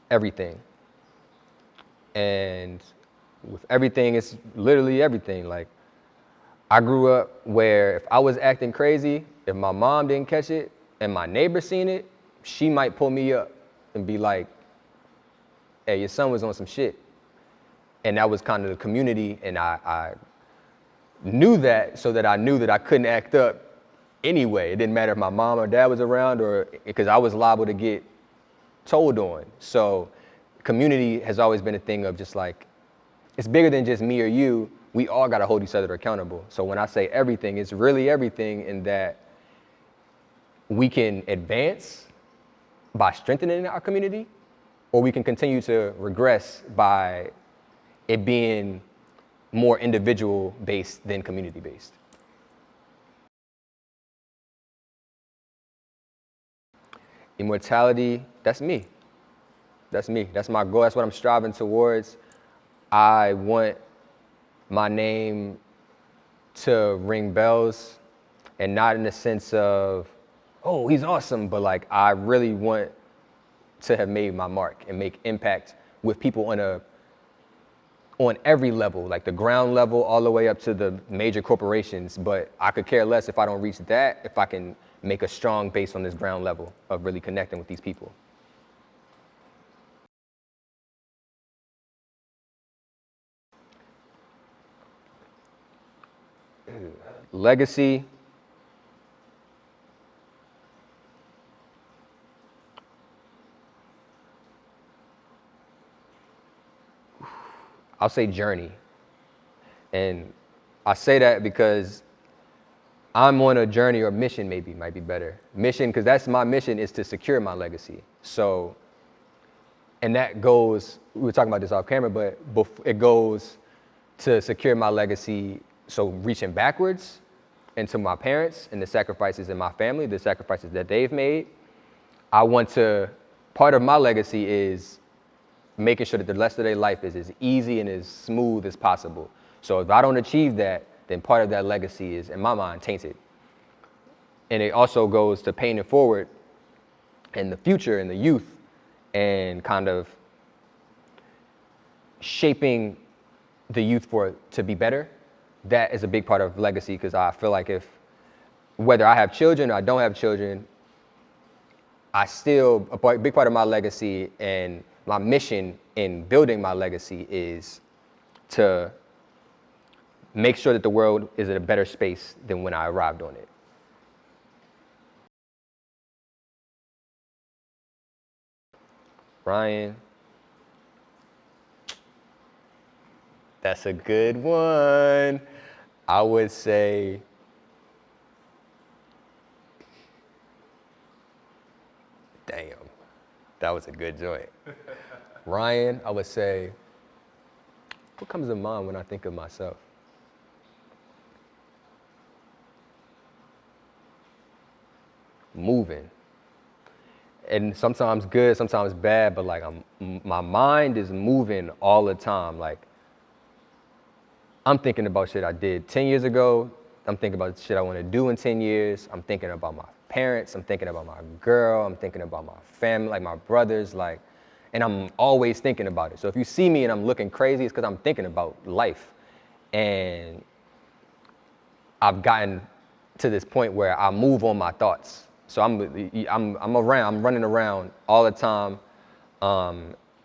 Everything. And with everything, it's literally everything. Like, I grew up where if I was acting crazy, if my mom didn't catch it and my neighbor seen it, she might pull me up and be like, hey, your son was on some shit. And that was kind of the community, and I knew that, so that I knew that I couldn't act up anyway. It didn't matter if my mom or dad was around, or because I was liable to get told on. So community has always been a thing of just like, it's bigger than just me or you. We all got to hold each other accountable. So when I say everything, it's really everything, in that we can advance by strengthening our community, or we can continue to regress by it being more individual based than community based. Immortality, that's me. That's me. That's my goal. That's what I'm striving towards. I want my name to ring bells, and not in the sense of, oh, he's awesome, but like I really want to have made my mark and make impact with people on every level, like the ground level all the way up to the major corporations. But I could care less if I don't reach that, if I can make a strong base on this ground level of really connecting with these people. Legacy. I'll say journey. And I say that because I'm on a journey, or mission maybe might be better. Mission, because that's my mission, is to secure my legacy. So, and that goes, we were talking about this off camera, but it goes to secure my legacy. So reaching backwards into my parents and the sacrifices in my family, the sacrifices that they've made. I want to, part of my legacy is making sure that the rest of their life is as easy and as smooth as possible. So if I don't achieve that, then part of that legacy is, in my mind, tainted. And it also goes to paying it forward in the future, in the youth, and kind of shaping the youth to be better. That is a big part of legacy, because I feel like whether I have children or I don't have children, a big part of my legacy and my mission in building my legacy is to make sure that the world is in a better space than when I arrived on it. Rian. That's a good one. I would say damn, that was a good joint. Rian, I would say, what comes to mind when I think of myself? Moving. And sometimes good, sometimes bad, but like my mind is moving all the time. Like, I'm thinking about shit I did 10 years ago. I'm thinking about shit I want to do in 10 years. I'm thinking about my parents. I'm thinking about my girl. I'm thinking about my family, like my brothers, like, and I'm always thinking about it. So if you see me and I'm looking crazy, it's because I'm thinking about life. And I've gotten to this point where I move on my thoughts. So I'm running around all the time.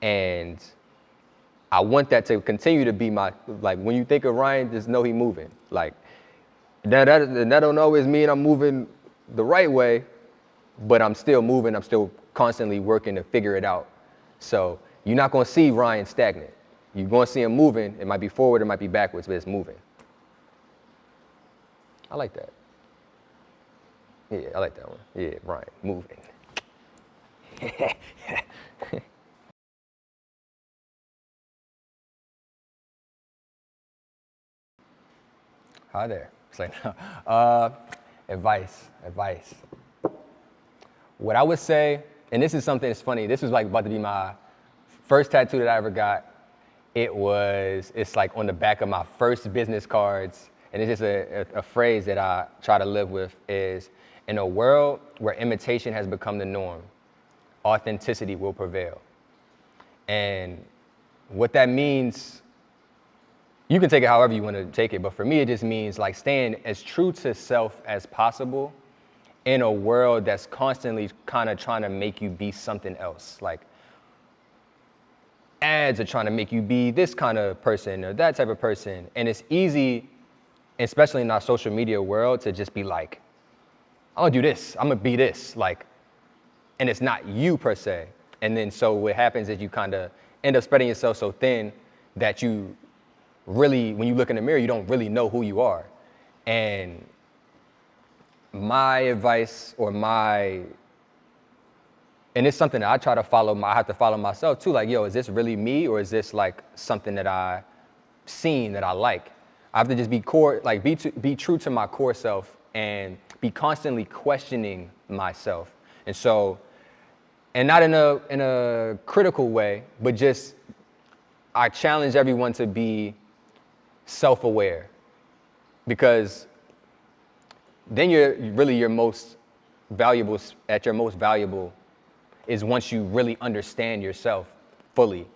And I want that to continue to be my, like, when you think of Rian, just know he moving. Like, that don't always mean I'm moving the right way, but I'm still moving. I'm still constantly working to figure it out. So you're not gonna see Rian stagnant. You're gonna see him moving. It might be forward, it might be backwards, but it's moving. I like that. Yeah, I like that one. Yeah, Rian, moving. Hi there. It's like, advice. What I would say, and this is something that's funny, this was like about to be my first tattoo that I ever got. It's like on the back of my first business cards, and it's just a phrase that I try to live with is, in a world where imitation has become the norm, authenticity will prevail. And what that means, you can take it however you want to take it, but for me, it just means like staying as true to self as possible in a world that's constantly kind of trying to make you be something else. Like, ads are trying to make you be this kind of person or that type of person. And it's easy, especially in our social media world, to just be like, I'm gonna do this, I'm gonna be this, like, and it's not you per se. And then so what happens is you kind of end up spreading yourself so thin that you really, when you look in the mirror, you don't really know who you are. And my advice or my And it's something that I try to follow. I have to follow myself too. Like, yo, is this really me, or is this like something that I seen that I like? I have to just be be true to my core self and be constantly questioning myself. And so, and not in a critical way, but just I challenge everyone to be self-aware, because then you're really your most valuable is once you really understand yourself fully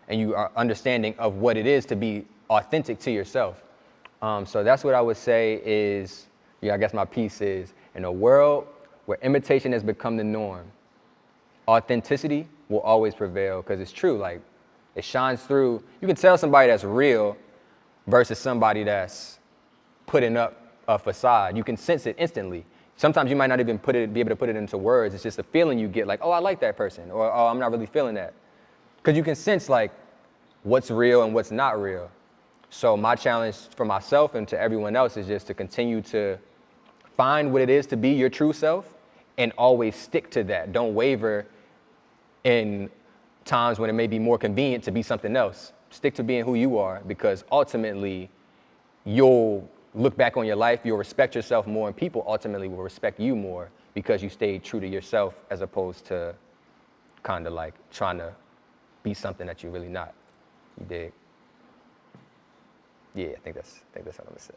and you are understanding of what it is to be authentic to yourself. So that's what I would say is, I guess my piece is, in a world where imitation has become the norm, authenticity will always prevail, because it's true. Like, it shines through. You can tell somebody that's real versus somebody that's putting up a facade. You can sense it instantly. Sometimes you might not even be able to put it into words. It's just a feeling you get, like, oh, I like that person, or oh, I'm not really feeling that. Because you can sense like what's real and what's not real. So my challenge for myself and to everyone else is just to continue to find what it is to be your true self and always stick to that. Don't waver in times when it may be more convenient to be something else. Stick to being who you are, because ultimately you'll look back on your life, you'll respect yourself more, and people ultimately will respect you more because you stayed true to yourself, as opposed to kind of like trying to be something that you're really not. You dig? Yeah, I think that's what I'm gonna say.